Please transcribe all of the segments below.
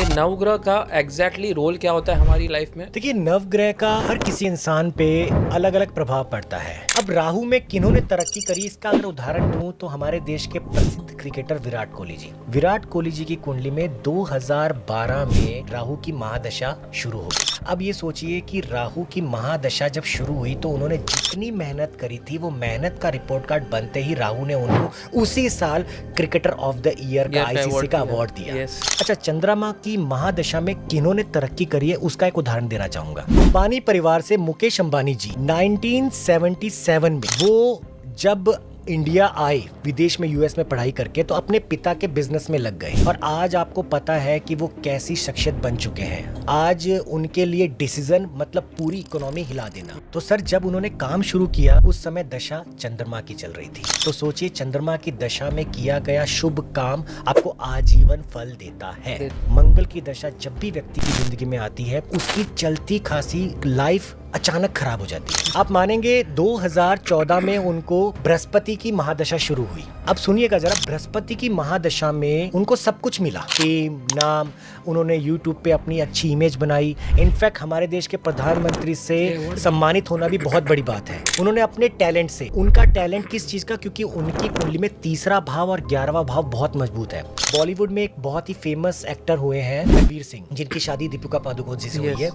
कि नवग्रह का एग्जैक्टली रोल क्या होता है हमारी लाइफ में। देखिए, नवग्रह का हर किसी इंसान पे अलग अलग प्रभाव पड़ता है। अब राहु में किन्होंने तरक्की करी, इसका अगर उदाहरण दूं तो हमारे देश के प्रसिद्ध क्रिकेटर विराट कोहली जी। विराट कोहली जी की कुंडली में 2012 में राहु की महादशा शुरू हो गई। अब ये सोचिए कि राहु की महादशा जब शुरू हुई तो उन्होंने जितनी मेहनत करी थी, वो मेहनत का रिपोर्ट कार्ड बनते ही राहु ने उनको उसी साल क्रिकेटर ऑफ द ईयर का आईसीसी का अवार्ड दिया। अच्छा, चंद्रमा की महादशा में किन्होंने तरक्की करी है उसका एक उदाहरण देना चाहूंगा। अंबानी परिवार से मुकेश अंबानी जी 1977 में वो जब इंडिया आए विदेश में यूएस में पढ़ाई करके, तो अपने पिता के बिजनेस में लग गए और आज आपको पता है कि वो कैसी शख्सियत बन चुके हैं। आज उनके लिए डिसीजन मतलब पूरी इकोनॉमी हिला देना। तो सर, जब उन्होंने काम शुरू किया उस समय दशा चंद्रमा की चल रही थी। तो सोचिए, चंद्रमा की दशा में किया गया शुभ काम आपको आजीवन फल देता है। मंगल की दशा जब भी व्यक्ति की जिंदगी में आती है, उसकी चलती खासी लाइफ अचानक खराब हो जाती है। आप मानेंगे 2014 में उनको बृहस्पति की महादशा शुरू हुई। अब सुनिएगा जरा, बृहस्पति की महादशा में उनको सब कुछ मिला, फेम, नाम, उन्होंने यूट्यूब पे अपनी अच्छी इमेज बनाई। इनफैक्ट हमारे देश के प्रधानमंत्री से सम्मानित होना भी बहुत बड़ी बात है। उन्होंने अपने टैलेंट से, उनका टैलेंट किस चीज का, क्योंकि उनकी कुंडली में तीसरा भाव और 11वां भाव बहुत मजबूत है। बॉलीवुड में एक बहुत ही फेमस एक्टर हुए हैं रणवीर सिंह, जिनकी शादी दीपिका पादुकोण जी से हुई है।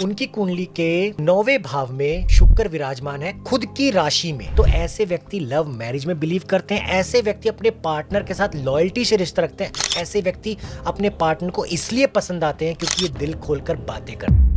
उनकी कुंडली के 9वें भाव में शुक्र विराजमान है, खुद की राशि में। तो ऐसे व्यक्ति लव मैरिज में बिलीव करते हैं। ऐसे व्यक्ति अपने पार्टनर के साथ लॉयल्टी से रिश्ता रखते हैं। ऐसे व्यक्ति अपने पार्टनर को इसलिए पसंद आते हैं क्योंकि ये दिल खोलकर बातें करते हैं।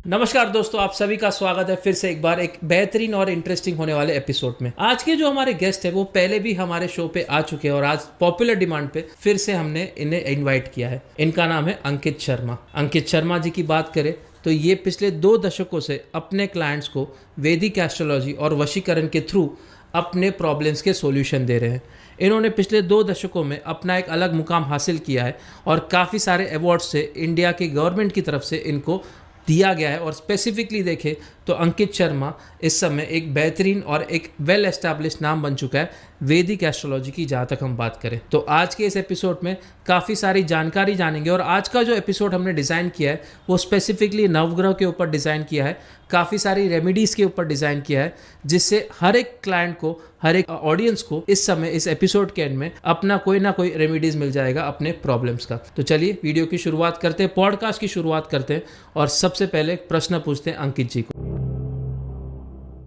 नमस्कार दोस्तों, आप सभी का स्वागत है फिर से एक बार एक बेहतरीन और इंटरेस्टिंग होने वाले एपिसोड में। आज के जो हमारे गेस्ट है वो पहले भी हमारे शो पे आ चुके हैं और आज पॉपुलर डिमांड पे फिर से हमने इन्हें इनवाइट किया है। इनका नाम है अंकित शर्मा। अंकित शर्मा जी की बात करें तो ये पिछले 2 दशकों से अपने क्लाइंट्स को वैदिक एस्ट्रोलॉजी और वशीकरण के थ्रू अपने प्रॉब्लम्स के सॉल्यूशन दे रहे हैं। इन्होंने पिछले 2 दशकों में अपना एक अलग मुकाम हासिल किया है और काफ़ी सारे अवार्ड्स से इंडिया की गवर्नमेंट की तरफ से इनको दिया गया है। और स्पेसिफिकली देखें तो अंकित शर्मा इस समय एक बेहतरीन और एक वेल एस्टैब्लिश्ड नाम बन चुका है वैदिक एस्ट्रोलॉजी की, जहाँ तक हम बात करें तो। आज के इस एपिसोड में काफ़ी सारी जानकारी जानेंगे और आज का जो एपिसोड हमने डिज़ाइन किया है वो स्पेसिफिकली नवग्रह के ऊपर डिज़ाइन किया है, काफ़ी सारी रेमेडीज़ के ऊपर डिज़ाइन किया है, जिससे हर एक क्लाइंट को, हर एक ऑडियंस को इस समय इस एपिसोड के एंड में अपना कोई ना कोई रेमेडीज़ मिल जाएगा अपने प्रॉब्लम्स का। तो चलिए वीडियो की शुरुआत करते हैं, पॉडकास्ट की शुरुआत करते हैं और सबसे पहले प्रश्न पूछते हैं अंकित जी को।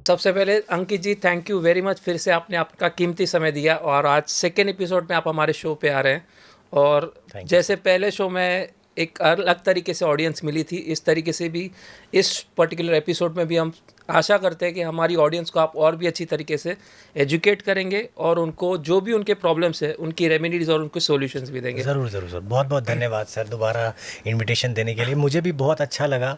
सबसे पहले अंकित जी, थैंक यू वेरी मच, फिर से आपने आपका कीमती समय दिया और आज सेकेंड एपिसोड में आप हमारे शो पे आ रहे हैं। और जैसे पहले शो में एक अलग तरीके से ऑडियंस मिली थी, इस तरीके से भी इस पर्टिकुलर एपिसोड में भी हम आशा करते हैं कि हमारी ऑडियंस को आप और भी अच्छी तरीके से एजुकेट करेंगे और उनको जो भी उनके प्रॉब्लम्स है उनकी रेमेडीज और उनके सॉल्यूशंस भी देंगे। ज़रूर ज़रूर सर, बहुत बहुत धन्यवाद सर दोबारा इनविटेशन देने के लिए। मुझे भी बहुत अच्छा लगा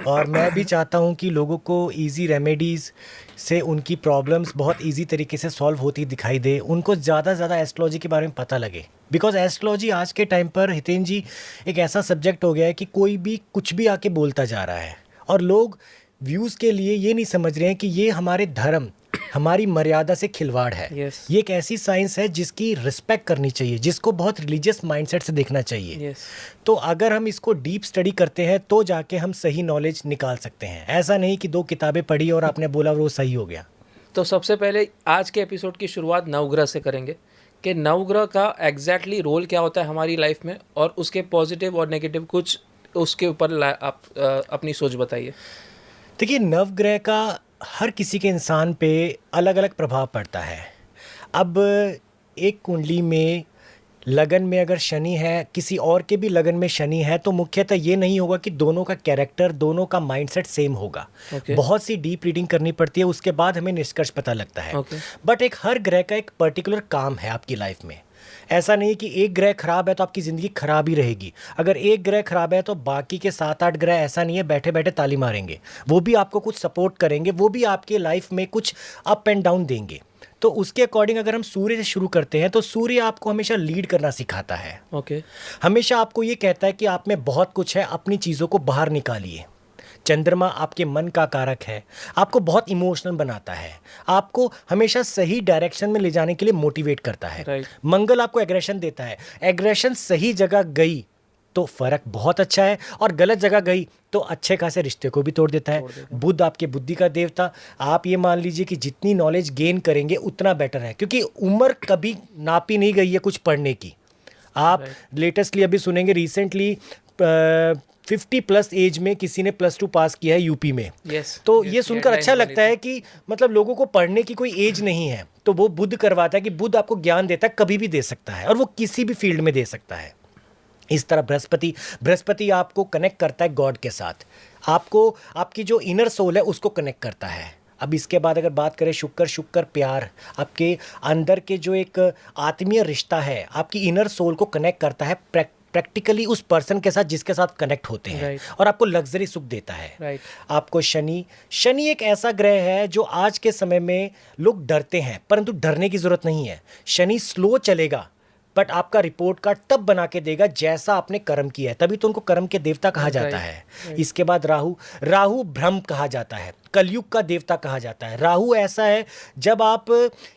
और मैं भी चाहता हूं कि लोगों को इजी रेमेडीज़ से उनकी प्रॉब्लम्स बहुत इजी तरीके से सॉल्व होती दिखाई दे, उनको ज़्यादा से ज़्यादा एस्ट्रोलॉजी के बारे में पता लगे। बिकॉज एस्ट्रोलॉजी आज के टाइम पर हितेन जी एक ऐसा सब्जेक्ट हो गया है कि कोई भी कुछ भी आके बोलता जा रहा है और लोग व्यूज़ के लिए ये नहीं समझ रहे हैं कि ये हमारे धर्म, हमारी मर्यादा से खिलवाड़ है। ये एक ऐसी साइंस है जिसकी रिस्पेक्ट करनी चाहिए, जिसको बहुत रिलीजियस माइंडसेट से देखना चाहिए। तो अगर हम इसको डीप स्टडी करते हैं तो जाके हम सही नॉलेज निकाल सकते हैं। ऐसा नहीं कि 2 किताबें पढ़ी और आपने बोला वो सही हो गया। तो सबसे पहले आज के एपिसोड की शुरुआत नवग्रह से करेंगे कि नवग्रह का एग्जैक्टली रोल क्या होता है हमारी लाइफ में और उसके पॉजिटिव और नेगेटिव कुछ उसके ऊपर आप अपनी सोच बताइए। देखिए, नवग्रह का हर किसी के इंसान पे अलग अलग प्रभाव पड़ता है। अब एक कुंडली में लगन में अगर शनि है, किसी और के भी लगन में शनि है, तो मुख्यतः ये नहीं होगा कि दोनों का कैरेक्टर, दोनों का माइंडसेट सेम होगा। बहुत सी डीप रीडिंग करनी पड़ती है, उसके बाद हमें निष्कर्ष पता लगता है। बट एक हर ग्रह का एक पर्टिकुलर काम है आपकी लाइफ में। ऐसा नहीं कि एक ग्रह खराब है तो आपकी ज़िंदगी खराब ही रहेगी। अगर एक ग्रह खराब है तो बाकी के 7-8 ग्रह ऐसा नहीं है बैठे बैठे ताली मारेंगे, वो भी आपको कुछ सपोर्ट करेंगे, वो भी आपके लाइफ में कुछ अप एंड डाउन देंगे। तो उसके अकॉर्डिंग अगर हम सूर्य से शुरू करते हैं तो सूर्य आपको हमेशा लीड करना सिखाता है। हमेशा आपको ये कहता है कि आप में बहुत कुछ है, अपनी चीज़ों को बाहर निकालिए। चंद्रमा आपके मन का कारक है, आपको बहुत इमोशनल बनाता है, आपको हमेशा सही डायरेक्शन में ले जाने के लिए मोटिवेट करता है। मंगल आपको एग्रेशन देता है, एग्रेशन सही जगह गई तो फर्क बहुत अच्छा है। और गलत जगह गई तो अच्छे खासे रिश्ते को भी तोड़ देता है। बुध आपके बुद्धि का देवता, आप ये मान लीजिए कि जितनी नॉलेज गेन करेंगे उतना बेटर है, क्योंकि उम्र कभी नापी नहीं गई है कुछ पढ़ने की। आप लेटेस्टली अभी सुनेंगे, रिसेंटली 50+ एज में किसी ने +2 पास किया है यूपी में। तो ये सुनकर अच्छा लगता है कि मतलब लोगों को पढ़ने की कोई एज नहीं है। तो वो बुध करवाता है कि बुध आपको ज्ञान देता है, कभी भी दे सकता है और वो किसी भी फील्ड में दे सकता है। इस तरह बृहस्पति आपको कनेक्ट करता है गॉड के साथ, आपको आपकी जो इनर सोल है उसको कनेक्ट करता है। अब इसके बाद अगर बात करें शुक्र प्यार, आपके अंदर के जो एक आत्मीय रिश्ता है, आपकी इनर सोल को कनेक्ट करता है प्रैक्टिकली उस पर्सन के साथ जिसके साथ कनेक्ट होते हैं, और आपको लग्जरी सुख देता है। आपको शनि एक ऐसा ग्रह है जो आज के समय में लोग डरते हैं, परंतु डरने की जरूरत नहीं है। शनि स्लो चलेगा बट आपका रिपोर्ट कार्ड तब बना के देगा जैसा आपने कर्म किया है, तभी तो उनको कर्म के देवता कहा जाता है। इसके बाद राहु भ्रम कहा जाता है, कलयुग का देवता कहा जाता है। राहु ऐसा है, जब आप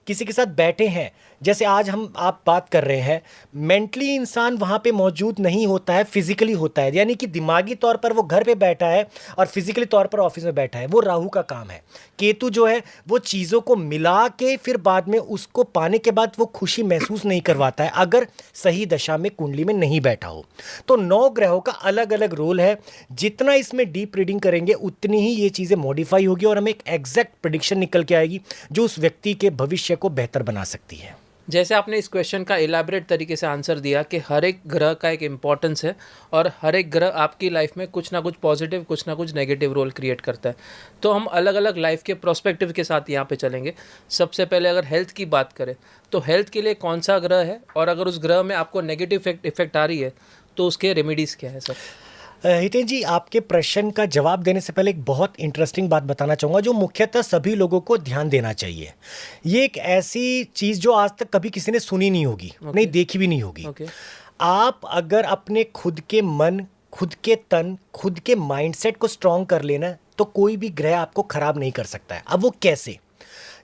किसी के साथ बैठे हैं, जैसे आज आप बात कर रहे हैं, मेंटली इंसान वहाँ पे मौजूद नहीं होता है, फिजिकली होता है, यानी कि दिमागी तौर पर वो घर पे बैठा है और फिजिकली तौर पर ऑफिस में बैठा है। वो राहु का काम है। केतु जो है वो चीज़ों को मिला के फिर बाद में उसको पाने के बाद वो खुशी महसूस नहीं करवाता है, अगर सही दशा में कुंडली में नहीं बैठा हो। तो 9 ग्रहों का अलग अलग रोल है। जितना इसमें डीप रीडिंग करेंगे उतनी ही ये चीज़ें मॉडिफाई होगी और हमें एक एग्जैक्ट प्रेडिक्शन निकल के आएगी जो उस व्यक्ति के भविष्य को बेहतर बना सकती है। जैसे आपने इस क्वेश्चन का इलाबरेट तरीके से आंसर दिया कि हर एक ग्रह का एक इम्पॉर्टेंस है और हर एक ग्रह आपकी लाइफ में कुछ ना कुछ पॉजिटिव कुछ ना कुछ नेगेटिव रोल क्रिएट करता है। तो हम अलग अलग लाइफ के प्रोस्पेक्टिव के साथ यहाँ पे चलेंगे। सबसे पहले अगर हेल्थ की बात करें तो हेल्थ के लिए कौन सा ग्रह है, और अगर उस ग्रह में आपको नेगेटिव इफेक्ट आ रही है तो उसके रेमेडीज़ क्या है सर? हितेन जी, आपके प्रश्न का जवाब देने से पहले एक बहुत इंटरेस्टिंग बात बताना चाहूँगा जो मुख्यतः सभी लोगों को ध्यान देना चाहिए। ये एक ऐसी चीज़ जो आज तक कभी किसी ने सुनी नहीं होगी, नहीं देखी भी नहीं होगी। आप अगर अपने खुद के मन, खुद के तन, खुद के माइंडसेट को स्ट्रॉन्ग कर लेना तो कोई भी ग्रह आपको खराब नहीं कर सकता है। अब वो कैसे?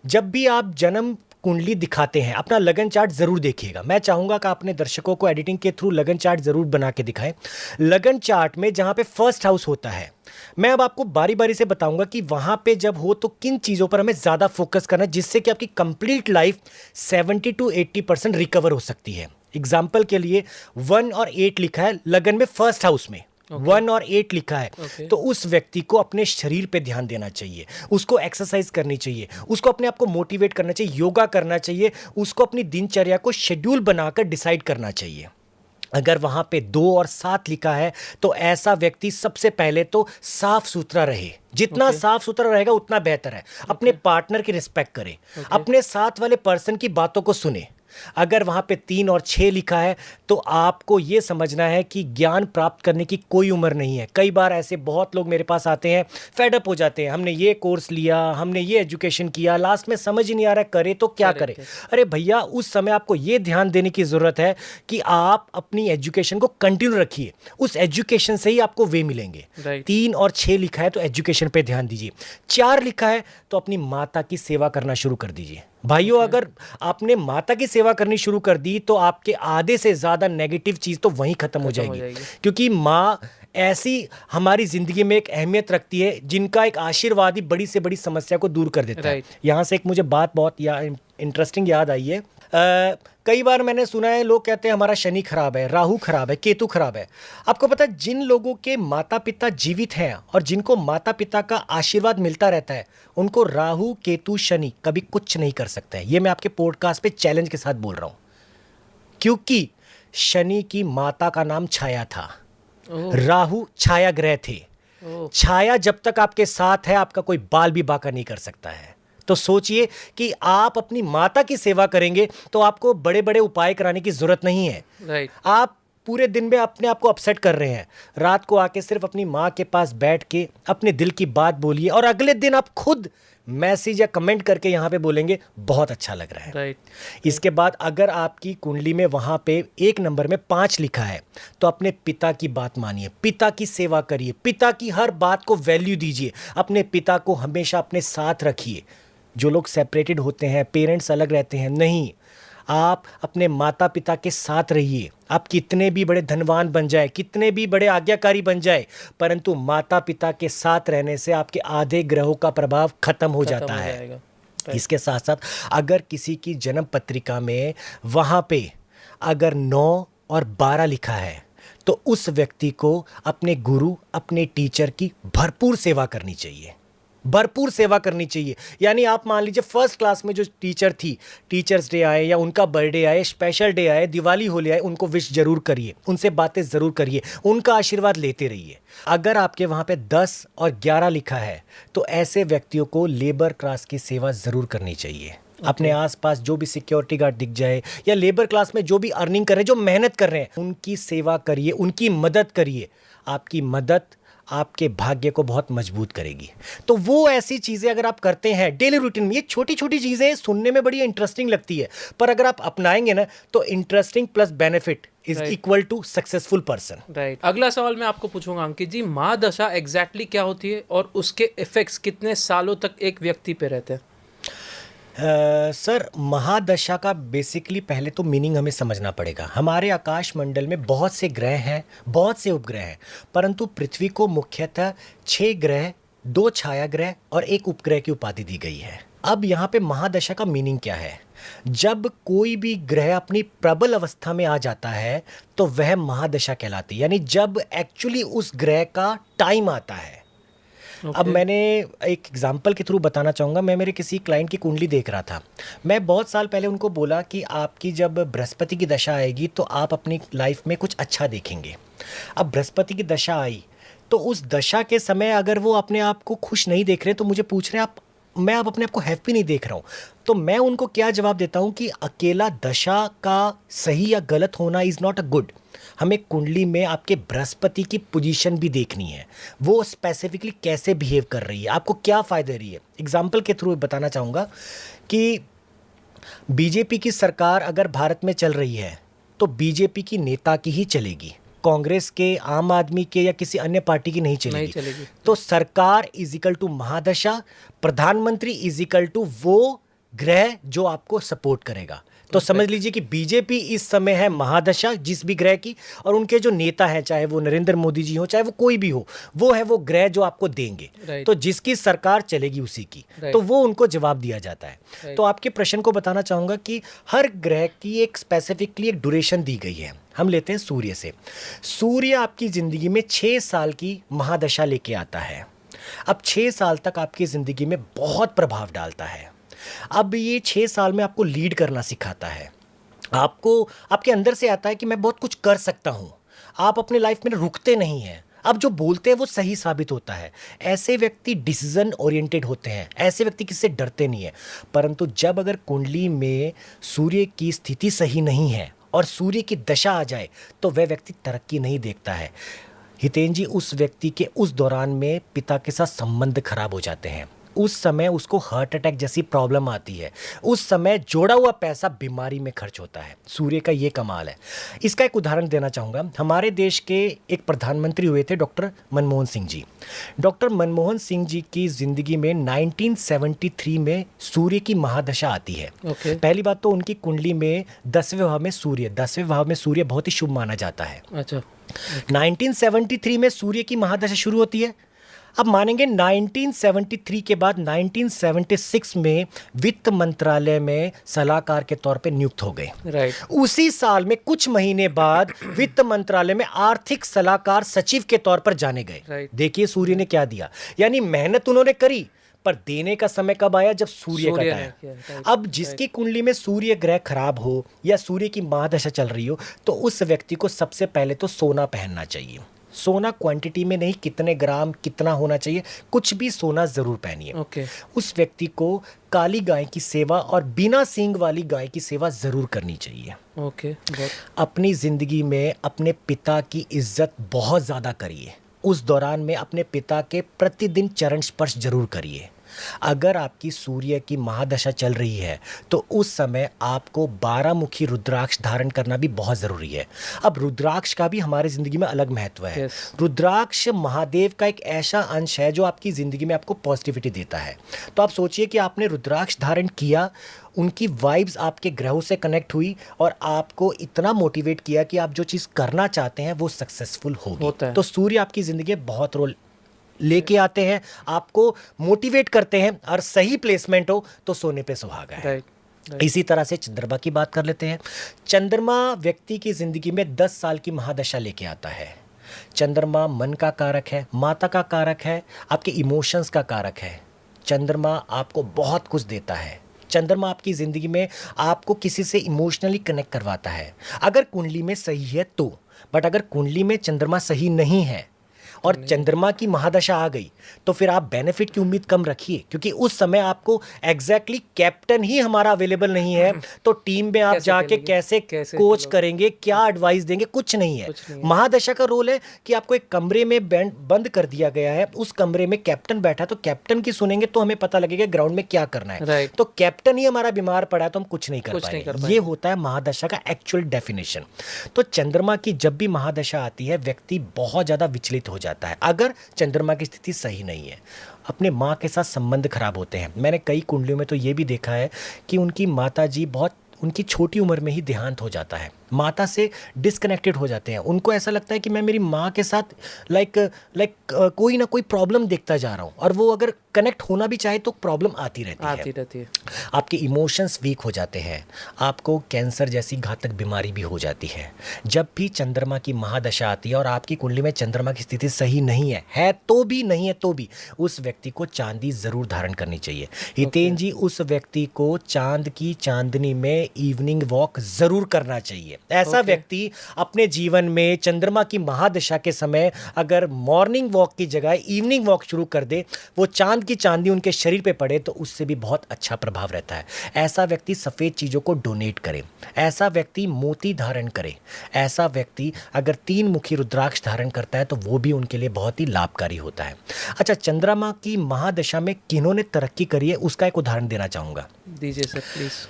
जब भी आप जन्म कुंडली दिखाते हैं, अपना लगन चार्ट जरूर देखिएगा। मैं चाहूंगा कि अपने दर्शकों को एडिटिंग के थ्रू लगन चार्ट जरूर बना के दिखाएं। लगन चार्ट में जहां पे फर्स्ट हाउस होता है, मैं अब आपको बारी बारी से बताऊंगा कि वहां पे जब हो तो किन चीजों पर हमें ज्यादा फोकस करना है जिससे कि आपकी कंप्लीट लाइफ 70 to 80% रिकवर हो सकती है। एग्जाम्पल के लिए 1 और 8 लिखा है लगन में फर्स्ट हाउस में, 1 और 8 लिखा है, तो उस व्यक्ति को अपने शरीर पे ध्यान देना चाहिए, उसको एक्सरसाइज करनी चाहिए, उसको अपने आप को मोटिवेट करना चाहिए, योगा करना चाहिए, उसको अपनी दिनचर्या को शेड्यूल बनाकर डिसाइड करना चाहिए। अगर वहां पे 2 और 7 लिखा है तो ऐसा व्यक्ति सबसे पहले तो साफ सुथरा रहे, जितना साफ सुथरा रहेगा उतना बेहतर है। अपने पार्टनर की रिस्पेक्ट करे, अपने साथ वाले पर्सन की बातों को सुने। अगर वहां पे 3 और 6 लिखा है तो आपको यह समझना है कि ज्ञान प्राप्त करने की कोई उम्र नहीं है। कई बार ऐसे बहुत लोग मेरे पास आते हैं, फेड अप हो जाते हैं, हमने ये कोर्स लिया, हमने ये एजुकेशन किया, लास्ट में समझ ही नहीं आ रहा करे तो क्या करें। अरे भैया, उस समय आपको ये ध्यान देने की जरूरत है कि आप अपनी एजुकेशन को कंटिन्यू रखिए, उस एजुकेशन से ही आपको वे मिलेंगे। 3 और 6 लिखा है तो एजुकेशन पे ध्यान दीजिए। 4 लिखा है तो अपनी माता की सेवा करना शुरू कर दीजिए। भाइयों, अगर आपने माता की सेवा करनी शुरू कर दी तो आपके आधे से ज्यादा नेगेटिव चीज तो वहीं खत्म हो जाएगी, क्योंकि माँ ऐसी हमारी जिंदगी में एक अहमियत रखती है जिनका एक आशीर्वाद ही बड़ी से बड़ी समस्या को दूर कर देता है। यहाँ से एक मुझे बात बहुत इंटरेस्टिंग याद आई है। कई बार मैंने सुना है लोग कहते हैं हमारा शनि खराब है, राहु खराब है, केतु खराब है। आपको पता है जिन लोगों के माता पिता जीवित हैं और जिनको माता पिता का आशीर्वाद मिलता रहता है उनको राहु केतु शनि कभी कुछ नहीं कर सकता है। ये मैं आपके पॉडकास्ट पे चैलेंज के साथ बोल रहा हूं, क्योंकि शनि की माता का नाम छाया था, राहु छाया ग्रह थे। छाया जब तक आपके साथ है आपका कोई बाल भी बांका नहीं कर सकता है। तो सोचिए कि आप अपनी माता की सेवा करेंगे तो आपको बड़े बड़े उपाय कराने की जरूरत नहीं है। आप पूरे दिन में अपने आप को अपसेट कर रहे हैं, रात को आके सिर्फ अपनी माँ के पास बैठ के अपने दिल की बात बोलिए और अगले दिन आप खुद मैसेज या कमेंट करके यहाँ पे बोलेंगे बहुत अच्छा लग रहा है। इसके बाद अगर आपकी कुंडली में वहाँ पे 1 नंबर में 5 लिखा है तो अपने पिता की बात मानिए, पिता की सेवा करिए, पिता की हर बात को वैल्यू दीजिए, अपने पिता को हमेशा अपने साथ रखिए। जो लोग सेपरेटेड होते हैं, पेरेंट्स अलग रहते हैं, नहीं, आप अपने माता पिता के साथ रहिए। आप कितने भी बड़े धनवान बन जाए, कितने भी बड़े आज्ञाकारी बन जाए, परंतु माता पिता के साथ रहने से आपके आधे ग्रहों का प्रभाव खत्म हो जाता है। जाएगा। इसके साथ साथ अगर किसी की जन्म पत्रिका में वहाँ पे अगर 9 और 12 लिखा है तो उस व्यक्ति को अपने गुरु, अपने टीचर की भरपूर सेवा करनी चाहिए, भरपूर सेवा करनी चाहिए। यानी आप मान लीजिए फर्स्ट क्लास में जो टीचर थी, टीचर्स डे आए या उनका बर्थडे आए, स्पेशल डे आए, दिवाली होली आए, उनको विश जरूर करिए, उनसे बातें ज़रूर करिए, उनका आशीर्वाद लेते रहिए। अगर आपके वहाँ पे 10 और 11 लिखा है तो ऐसे व्यक्तियों को लेबर क्लास की सेवा ज़रूर करनी चाहिए। अपने आसपास जो भी सिक्योरिटी गार्ड दिख जाए या लेबर क्लास में जो भी अर्निंग कर रहे हैं, जो मेहनत कर रहे हैं, उनकी सेवा करिए, उनकी मदद करिए। आपकी मदद आपके भाग्य को बहुत मजबूत करेगी। तो वो ऐसी चीज़ें अगर आप करते हैं डेली रूटीन में, ये छोटी छोटी चीज़ें सुनने में बड़ी इंटरेस्टिंग लगती है, पर अगर आप अपनाएंगे ना तो interesting plus benefit is equal to successful person. Right. अगला सवाल मैं आपको पूछूंगा अंकित जी, महादशा एग्जैक्टली क्या होती है और उसके इफेक्ट्स कितने सालों तक एक व्यक्ति पे रहते हैं? सर, महादशा का बेसिकली पहले तो मीनिंग हमें समझना पड़ेगा। हमारे आकाश मंडल में बहुत से ग्रह हैं, बहुत से उपग्रह हैं, परंतु पृथ्वी को मुख्यतः 6 ग्रह, 2 छाया ग्रह और 1 उपग्रह की उपाधि दी गई है। अब यहाँ पे महादशा का मीनिंग क्या है? जब कोई भी ग्रह अपनी प्रबल अवस्था में आ जाता है तो वह महादशा कहलाती है, यानी जब एक्चुअली उस ग्रह का टाइम आता है। अब मैंने एक एग्जांपल के थ्रू बताना चाहूँगा। मैं मेरे किसी क्लाइंट की कुंडली देख रहा था। मैं बहुत साल पहले उनको बोला कि आपकी जब बृहस्पति की दशा आएगी तो आप अपनी लाइफ में कुछ अच्छा देखेंगे। अब बृहस्पति की दशा आई तो उस दशा के समय अगर वो अपने आप को खुश नहीं देख रहे तो मुझे पूछ रहे हैं मैं अब अपने आप को हैप्पी नहीं देख रहा हूँ। तो मैं उनको क्या जवाब देता हूँ कि अकेला दशा का सही या गलत होना इज़ नॉट अ गुड। हमें कुंडली में आपके बृहस्पति की पोजीशन भी देखनी है, वो स्पेसिफिकली कैसे बिहेव कर रही है, आपको क्या फ़ायदा रही है। एग्जाम्पल के थ्रू बताना चाहूँगा कि बीजेपी की सरकार अगर भारत में चल रही है तो बीजेपी की नेता की ही चलेगी, कांग्रेस के, आम आदमी के या किसी अन्य पार्टी की नहीं चलेगी। तो सरकार इज इक्वल टू महादशा, प्रधानमंत्री इज इक्वल टू वो ग्रह जो आपको सपोर्ट करेगा। तो समझ लीजिए कि बीजेपी इस समय है महादशा जिस भी ग्रह की, और उनके जो नेता हैं, चाहे वो नरेंद्र मोदी जी हो, चाहे वो कोई भी हो, वो है वो ग्रह जो आपको देंगे। तो जिसकी सरकार चलेगी उसी की, तो वो उनको जवाब दिया जाता है। तो आपके प्रश्न को बताना चाहूँगा कि हर ग्रह की एक स्पेसिफिकली एक ड्यूरेशन दी गई है। हम लेते हैं सूर्य से। सूर्य आपकी ज़िंदगी में 6 साल की महादशा लेके आता है। अब 6 साल तक आपकी ज़िंदगी में बहुत प्रभाव डालता है। अब ये 6 साल में आपको लीड करना सिखाता है, आपको आपके अंदर से आता है कि मैं बहुत कुछ कर सकता हूँ। आप अपने लाइफ में रुकते नहीं हैं, अब जो बोलते हैं वो सही साबित होता है। ऐसे व्यक्ति डिसीजन ओरिएंटेड होते हैं, ऐसे व्यक्ति किससे डरते नहीं है। परंतु जब अगर कुंडली में सूर्य की स्थिति सही नहीं है और सूर्य की दशा आ जाए तो वह व्यक्ति तरक्की नहीं देखता है। हितेन जी, उस व्यक्ति के उस दौरान में पिता के साथ संबंध खराब हो जाते हैं, उस समय उसको हार्ट अटैक जैसी प्रॉब्लम आती है, उस समय जोड़ा हुआ पैसा बीमारी में खर्च होता है। सूर्य का ये कमाल है। इसका एक उदाहरण देना चाहूँगा। हमारे देश के एक प्रधानमंत्री हुए थे डॉक्टर मनमोहन सिंह जी। डॉक्टर मनमोहन सिंह जी की ज़िंदगी में 1973 में सूर्य की महादशा आती है। पहली बात तो उनकी कुंडली में 10वें भाव में सूर्य, 10वें भाव में सूर्य बहुत ही शुभ माना जाता है। 1973 में सूर्य की महादशा शुरू होती है। अब मानेंगे 1973 के बाद 1976 में वित्त मंत्रालय में सलाहकार के तौर पे नियुक्त हो गए। उसी साल में कुछ महीने बाद वित्त मंत्रालय में आर्थिक सलाहकार सचिव के तौर पर जाने गए। देखिए सूर्य ने क्या दिया, यानी मेहनत उन्होंने करी, पर देने का समय कब आया? जब सूर्य का आया। अब जिसकी कुंडली में सूर्य ग्रह खराब हो या सूर्य की महादशा चल रही हो तो उस व्यक्ति को सबसे पहले तो सोना पहनना चाहिए। सोना क्वांटिटी में नहीं, कितने ग्राम कितना होना चाहिए, कुछ भी सोना जरूर पहनिए। उस व्यक्ति को काली गाय की सेवा और बिना सींग वाली गाय की सेवा जरूर करनी चाहिए। अपनी जिंदगी में अपने पिता की इज्जत बहुत ज्यादा करिए। उस दौरान में अपने पिता के प्रतिदिन चरण स्पर्श जरूर करिए। अगर आपकी सूर्य की महादशा चल रही है तो उस समय आपको 12 मुखी रुद्राक्ष धारण करना भी बहुत ज़रूरी है। अब रुद्राक्ष का भी हमारे ज़िंदगी में अलग महत्व है। Yes. रुद्राक्ष महादेव का एक ऐसा अंश है जो आपकी ज़िंदगी में आपको पॉजिटिविटी देता है। तो आप सोचिए कि आपने रुद्राक्ष धारण किया, उनकी वाइब्स आपके ग्रहों से कनेक्ट हुई और आपको इतना मोटिवेट किया कि आप जो चीज़ करना चाहते हैं वो सक्सेसफुल होता होगी। है। तो सूर्य आपकी ज़िंदगी में बहुत रोल लेके आते हैं, आपको मोटिवेट करते हैं, और सही प्लेसमेंट हो तो सोने पे सुहागा है। राइट। इसी तरह से चंद्रमा की बात कर लेते हैं। चंद्रमा व्यक्ति की जिंदगी में 10 साल की महादशा लेके आता है। चंद्रमा मन का कारक है, माता का कारक है, आपके इमोशंस का कारक है। चंद्रमा आपको बहुत कुछ देता है। चंद्रमा आपकी ज़िंदगी में आपको किसी से इमोशनली कनेक्ट करवाता है, अगर कुंडली में सही है तो। बट अगर कुंडली में चंद्रमा सही नहीं है और चंद्रमा की महादशा आ गई तो फिर आप बेनिफिट की उम्मीद कम रखिए, क्योंकि उस समय आपको एग्जैक्टली कैप्टन ही हमारा अवेलेबल नहीं है। तो टीम में आप कैसे जाके खेलेंगे? कैसे कैसे कोच खेलोगे? करेंगे, क्या एडवाइस देंगे, कुछ नहीं है। कुछ नहीं है। महादशा का रोल है कि आपको एक कमरे में बंद कर दिया गया है, उस कमरे में कैप्टन बैठा है, तो कैप्टन की सुनेंगे तो हमें पता लगेगा ग्राउंड में क्या करना है। Right. तो कैप्टन ही हमारा बीमार पड़ा है तो हम कुछ नहीं कर कुछ नहीं कर पाएंगे। पाएंगे। ये होता है महादशा का एक्चुअल डेफिनेशन। तो चंद्रमा की जब भी महादशा आती है व्यक्ति बहुत ज़्यादा विचलित हो जाता है, अगर चंद्रमा की स्थिति सही नहीं है। अपने माँ के साथ संबंध खराब होते हैं। मैंने कई कुंडलियों में तो ये भी देखा है कि उनकी माता जी बहुत उनकी छोटी उम्र में ही देहांत हो जाता है, माता से डिस्कनेक्टेड हो जाते हैं। उनको ऐसा लगता है कि मैं मेरी माँ के साथ कोई ना कोई प्रॉब्लम देखता जा रहा हूँ, और वो अगर कनेक्ट होना भी चाहे तो प्रॉब्लम आती रहती है। आपके इमोशंस वीक हो जाते हैं, आपको कैंसर जैसी घातक बीमारी भी हो जाती है। जब भी चंद्रमा की महादशा आती है और आपकी कुंडली में चंद्रमा की स्थिति सही नहीं है तो भी नहीं है तो भी उस व्यक्ति को चांदी ज़रूर धारण करनी चाहिए। हितेन जी, उस व्यक्ति को चांद की चांदनी में इवनिंग वॉक ज़रूर करना चाहिए। ऐसा व्यक्ति अपने जीवन में चंद्रमा की महादशा के समय अगर मॉर्निंग वॉक की जगह इवनिंग वॉक शुरू कर दे, वो चांद की चांदी उनके शरीर पे पड़े तो उससे भी बहुत अच्छा प्रभाव रहता है। ऐसा व्यक्ति सफ़ेद चीज़ों को डोनेट करे, ऐसा व्यक्ति मोती धारण करे, ऐसा व्यक्ति अगर 3 मुखी रुद्राक्ष धारण करता है तो वो भी उनके लिए बहुत ही लाभकारी होता है। अच्छा, चंद्रमा की महादशा में किन्होंने तरक्की करी है उसका एक उदाहरण देना चाहूँगा। दीजिए सर प्लीज।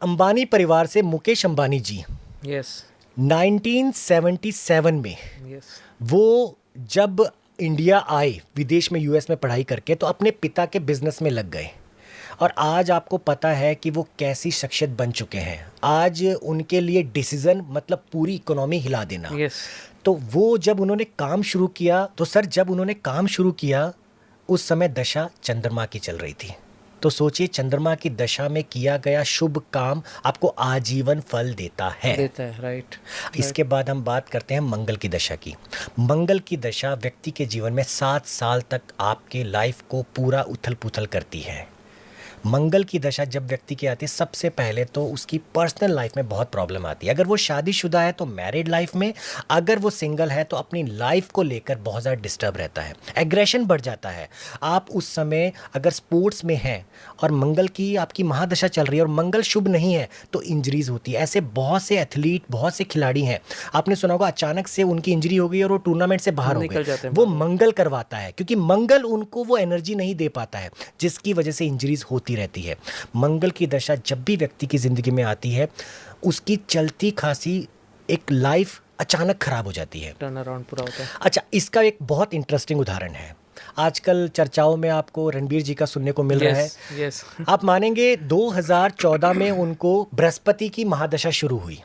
अंबानी परिवार से मुकेश अंबानी जी, यस 1977 में यस वो जब इंडिया आए विदेश में यूएस में पढ़ाई करके तो अपने पिता के बिजनेस में लग गए, और आज आपको पता है कि वो कैसी शख्सियत बन चुके हैं। आज उनके लिए डिसीजन मतलब पूरी इकोनॉमी हिला देना। यस तो वो जब उन्होंने काम शुरू किया तो सर जब उन्होंने काम शुरू किया उस समय दशा चंद्रमा की चल रही थी। तो सोचिए, चंद्रमा की दशा में किया गया शुभ काम आपको आजीवन फल देता है। राइट। इसके बाद हम बात करते हैं मंगल की दशा की। मंगल की दशा व्यक्ति के जीवन में 7 साल तक आपके लाइफ को पूरा उथल पुथल करती है। मंगल की दशा जब व्यक्ति की आती है सबसे पहले तो उसकी पर्सनल लाइफ में बहुत प्रॉब्लम आती है। अगर वो शादीशुदा है तो मैरिड लाइफ में, अगर वो सिंगल है तो अपनी लाइफ को लेकर बहुत ज़्यादा डिस्टर्ब रहता है, एग्रेशन बढ़ जाता है। आप उस समय अगर स्पोर्ट्स में हैं और मंगल की आपकी महादशा चल रही है और मंगल शुभ नहीं है तो इंजरीज होती है। ऐसे बहुत से एथलीट, बहुत से खिलाड़ी हैं, आपने सुना होगा अचानक से उनकी इंजरी हो गई और वो टूर्नामेंट से बाहर हो गए। वो मंगल करवाता है, क्योंकि मंगल उनको वो एनर्जी नहीं दे पाता है जिसकी वजह से इंजरीज होती रहती है। मंगल की दशा जब भी व्यक्ति की जिंदगी में आती है उसकी चलती खासी एक लाइफ अचानक खराब हो जाती है, टर्न अराउंड पूरा होता है। अच्छा, इसका एक बहुत इंटरेस्टिंग उदाहरण है। आजकल चर्चाओं में आपको रणबीर जी का सुनने को मिल रहा है। यस आप मानेंगे 2014 में उनको बृहस्पति की महादशा शुरू हुई।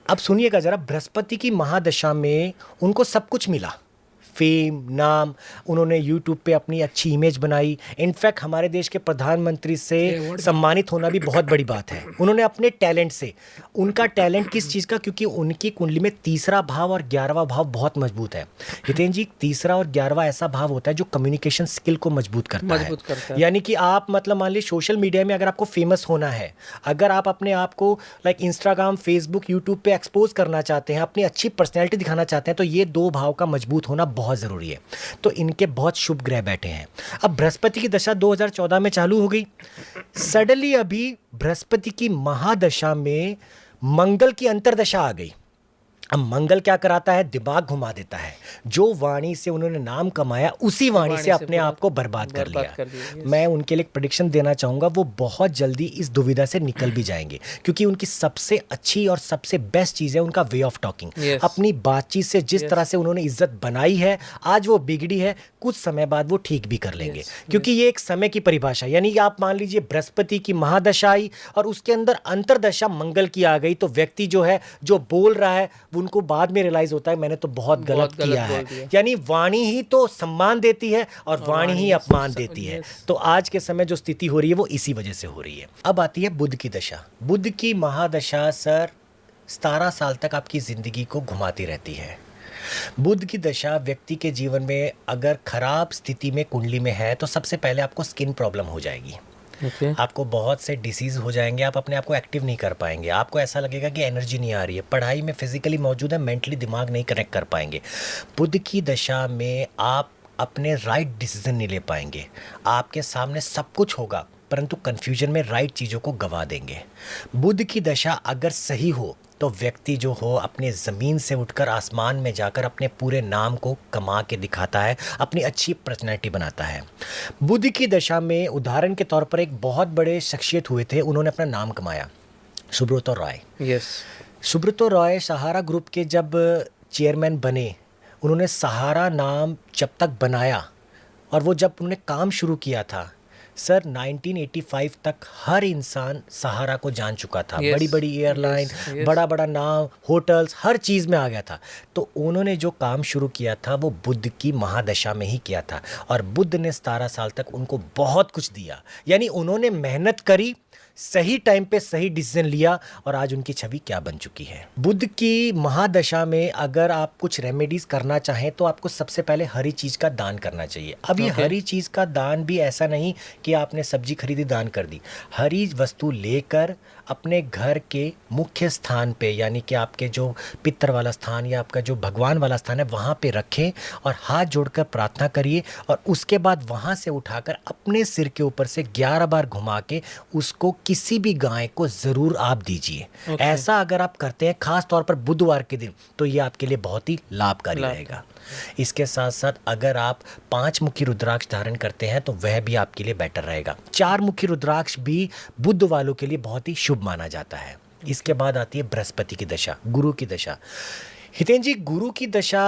अब सुनिएगा जरा, बृहस्पति की महादशा में उनको सब कुछ मिला, फेम, नाम, उन्होंने यूट्यूब पे अपनी अच्छी इमेज बनाई। इनफैक्ट हमारे देश के प्रधानमंत्री से सम्मानित होना भी बहुत बड़ी बात है। उन्होंने अपने टैलेंट से, उनका टैलेंट किस चीज़ का, क्योंकि उनकी कुंडली में 3रा भाव और 11वां भाव बहुत मजबूत है। हितेन जी, 3रा और 11वां ऐसा भाव होता है जो कम्युनिकेशन स्किल को मजबूत करता है। यानी कि आप मतलब मान लीजिए सोशल मीडिया में अगर आपको फेमस होना है, अगर आप अपने आप को इंस्टाग्राम, फेसबुक, यूट्यूब पे एक्सपोज करना चाहते हैं, अपनी अच्छी पर्सनैलिटी दिखाना चाहते हैं, तो ये 2 भाव का मजबूत होना बहुत ज़रूरी है। तो इनके बहुत शुभ ग्रह बैठे हैं। अब बृहस्पति की दशा 2014 में चालू हो गई। सडनली अभी बृहस्पति की महादशा में मंगल की अंतरदशा आ गई। अब मंगल क्या कराता है? दिमाग घुमा देता है। जो वाणी से उन्होंने नाम कमाया उसी वाणी से अपने आप को बर्बाद कर लिया। मैं उनके लिए एक प्रेडिक्शन देना चाहूँगा, वो बहुत जल्दी इस दुविधा से निकल भी जाएंगे, क्योंकि उनकी सबसे अच्छी और सबसे बेस्ट चीज़ है उनका वे ऑफ टॉकिंग। अपनी बातचीत से जिस तरह से उन्होंने इज्जत बनाई है, आज वो बिगड़ी है, कुछ समय बाद वो ठीक भी कर लेंगे, क्योंकि ये एक समय की परिभाषा। यानी आप मान लीजिए बृहस्पति की महादशा आई और उसके अंदर अंतरदशा मंगल की आ गई, तो व्यक्ति जो है, जो बोल रहा है, उनको बाद में रियलाइज होता है मैंने तो बहुत गलत किया है। यानी वाणी ही तो सम्मान देती है और वाणी ही अपमान देती है। तो आज के समय जो स्थिति हो रही है वो इसी वजह से हो रही है। अब आती है बुध की दशा। बुध की महादशा सर 17 साल तक आपकी जिंदगी को घुमाती रहती है। बुध की दशा व्यक्ति के जीवन में अगर खराब स्थिति में कुंडली में है तो सबसे पहले आपको स्किन प्रॉब्लम हो जाएगी। आपको बहुत से डिसीज हो जाएंगे, आप अपने आप को एक्टिव नहीं कर पाएंगे, आपको ऐसा लगेगा कि एनर्जी नहीं आ रही है, पढ़ाई में फिजिकली मौजूद है, मेंटली दिमाग नहीं कनेक्ट कर पाएंगे। बुध की दशा में आप अपने राइट डिसीजन नहीं ले पाएंगे। आपके सामने सब कुछ होगा परंतु कन्फ्यूजन में राइट चीज़ों को गवा देंगे। बुध की दशा अगर सही हो तो व्यक्ति जो हो अपने ज़मीन से उठकर आसमान में जाकर अपने पूरे नाम को कमा के दिखाता है, अपनी अच्छी पर्सनैलिटी बनाता है। बुध की दशा में उदाहरण के तौर पर एक बहुत बड़े शख्सियत हुए थे, उन्होंने अपना नाम कमाया, सुब्रतो रॉय। सुब्रतो रॉय सहारा ग्रुप के जब चेयरमैन बने, उन्होंने सहारा नाम जब तक बनाया और वो जब उन्होंने काम शुरू किया था सर 1985 तक हर इंसान सहारा को जान चुका था। बड़ी बड़ी एयरलाइन, बड़ा बड़ा नाम, होटल्स, हर चीज़ में आ गया था। तो उन्होंने जो काम शुरू किया था वो बुध की महादशा में ही किया था और बुध ने 17 साल तक उनको बहुत कुछ दिया। यानी उन्होंने मेहनत करी, सही टाइम पे सही डिसीजन लिया और आज उनकी छवि क्या बन चुकी है। बुध की महादशा में अगर आप कुछ रेमेडीज करना चाहें तो आपको सबसे पहले हरी चीज़ का दान करना चाहिए। अब ये हरी चीज़ का दान भी ऐसा नहीं कि आपने सब्जी खरीदी दान कर दी। हरी वस्तु लेकर अपने घर के मुख्य स्थान पे, यानी कि आपके जो पितर वाला स्थान या आपका जो भगवान वाला स्थान है वहाँ पे रखें और हाथ जोड़कर प्रार्थना करिए और उसके बाद वहाँ से उठाकर अपने सिर के ऊपर से 11 बार घुमा के उसको किसी भी गाय को ज़रूर आप दीजिए। ऐसा अगर आप करते हैं खास तौर पर बुधवार के दिन तो ये आपके लिए बहुत ही लाभकारी रहेगा। इसके साथ साथ अगर आप 5 मुखी रुद्राक्ष धारण करते हैं तो वह भी आपके लिए बेटर रहेगा। 4 मुखी रुद्राक्ष भी बुध वालों के लिए बहुत ही शुभ माना जाता है। इसके बाद आती है बृहस्पति की दशा, गुरु की दशा। हितेन जी, गुरु की दशा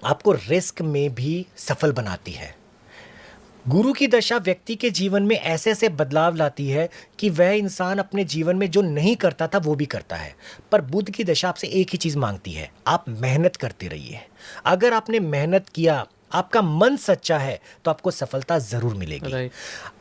आपको रिस्क में भी सफल बनाती है। गुरु की दशा व्यक्ति के जीवन में ऐसे ऐसे बदलाव लाती है कि वह इंसान अपने जीवन में जो नहीं करता था वो भी करता है। पर बुध की दशा आपसे एक ही चीज़ मांगती है, आप मेहनत करते रहिए। अगर आपने मेहनत किया, आपका मन सच्चा है तो आपको सफलता जरूर मिलेगी।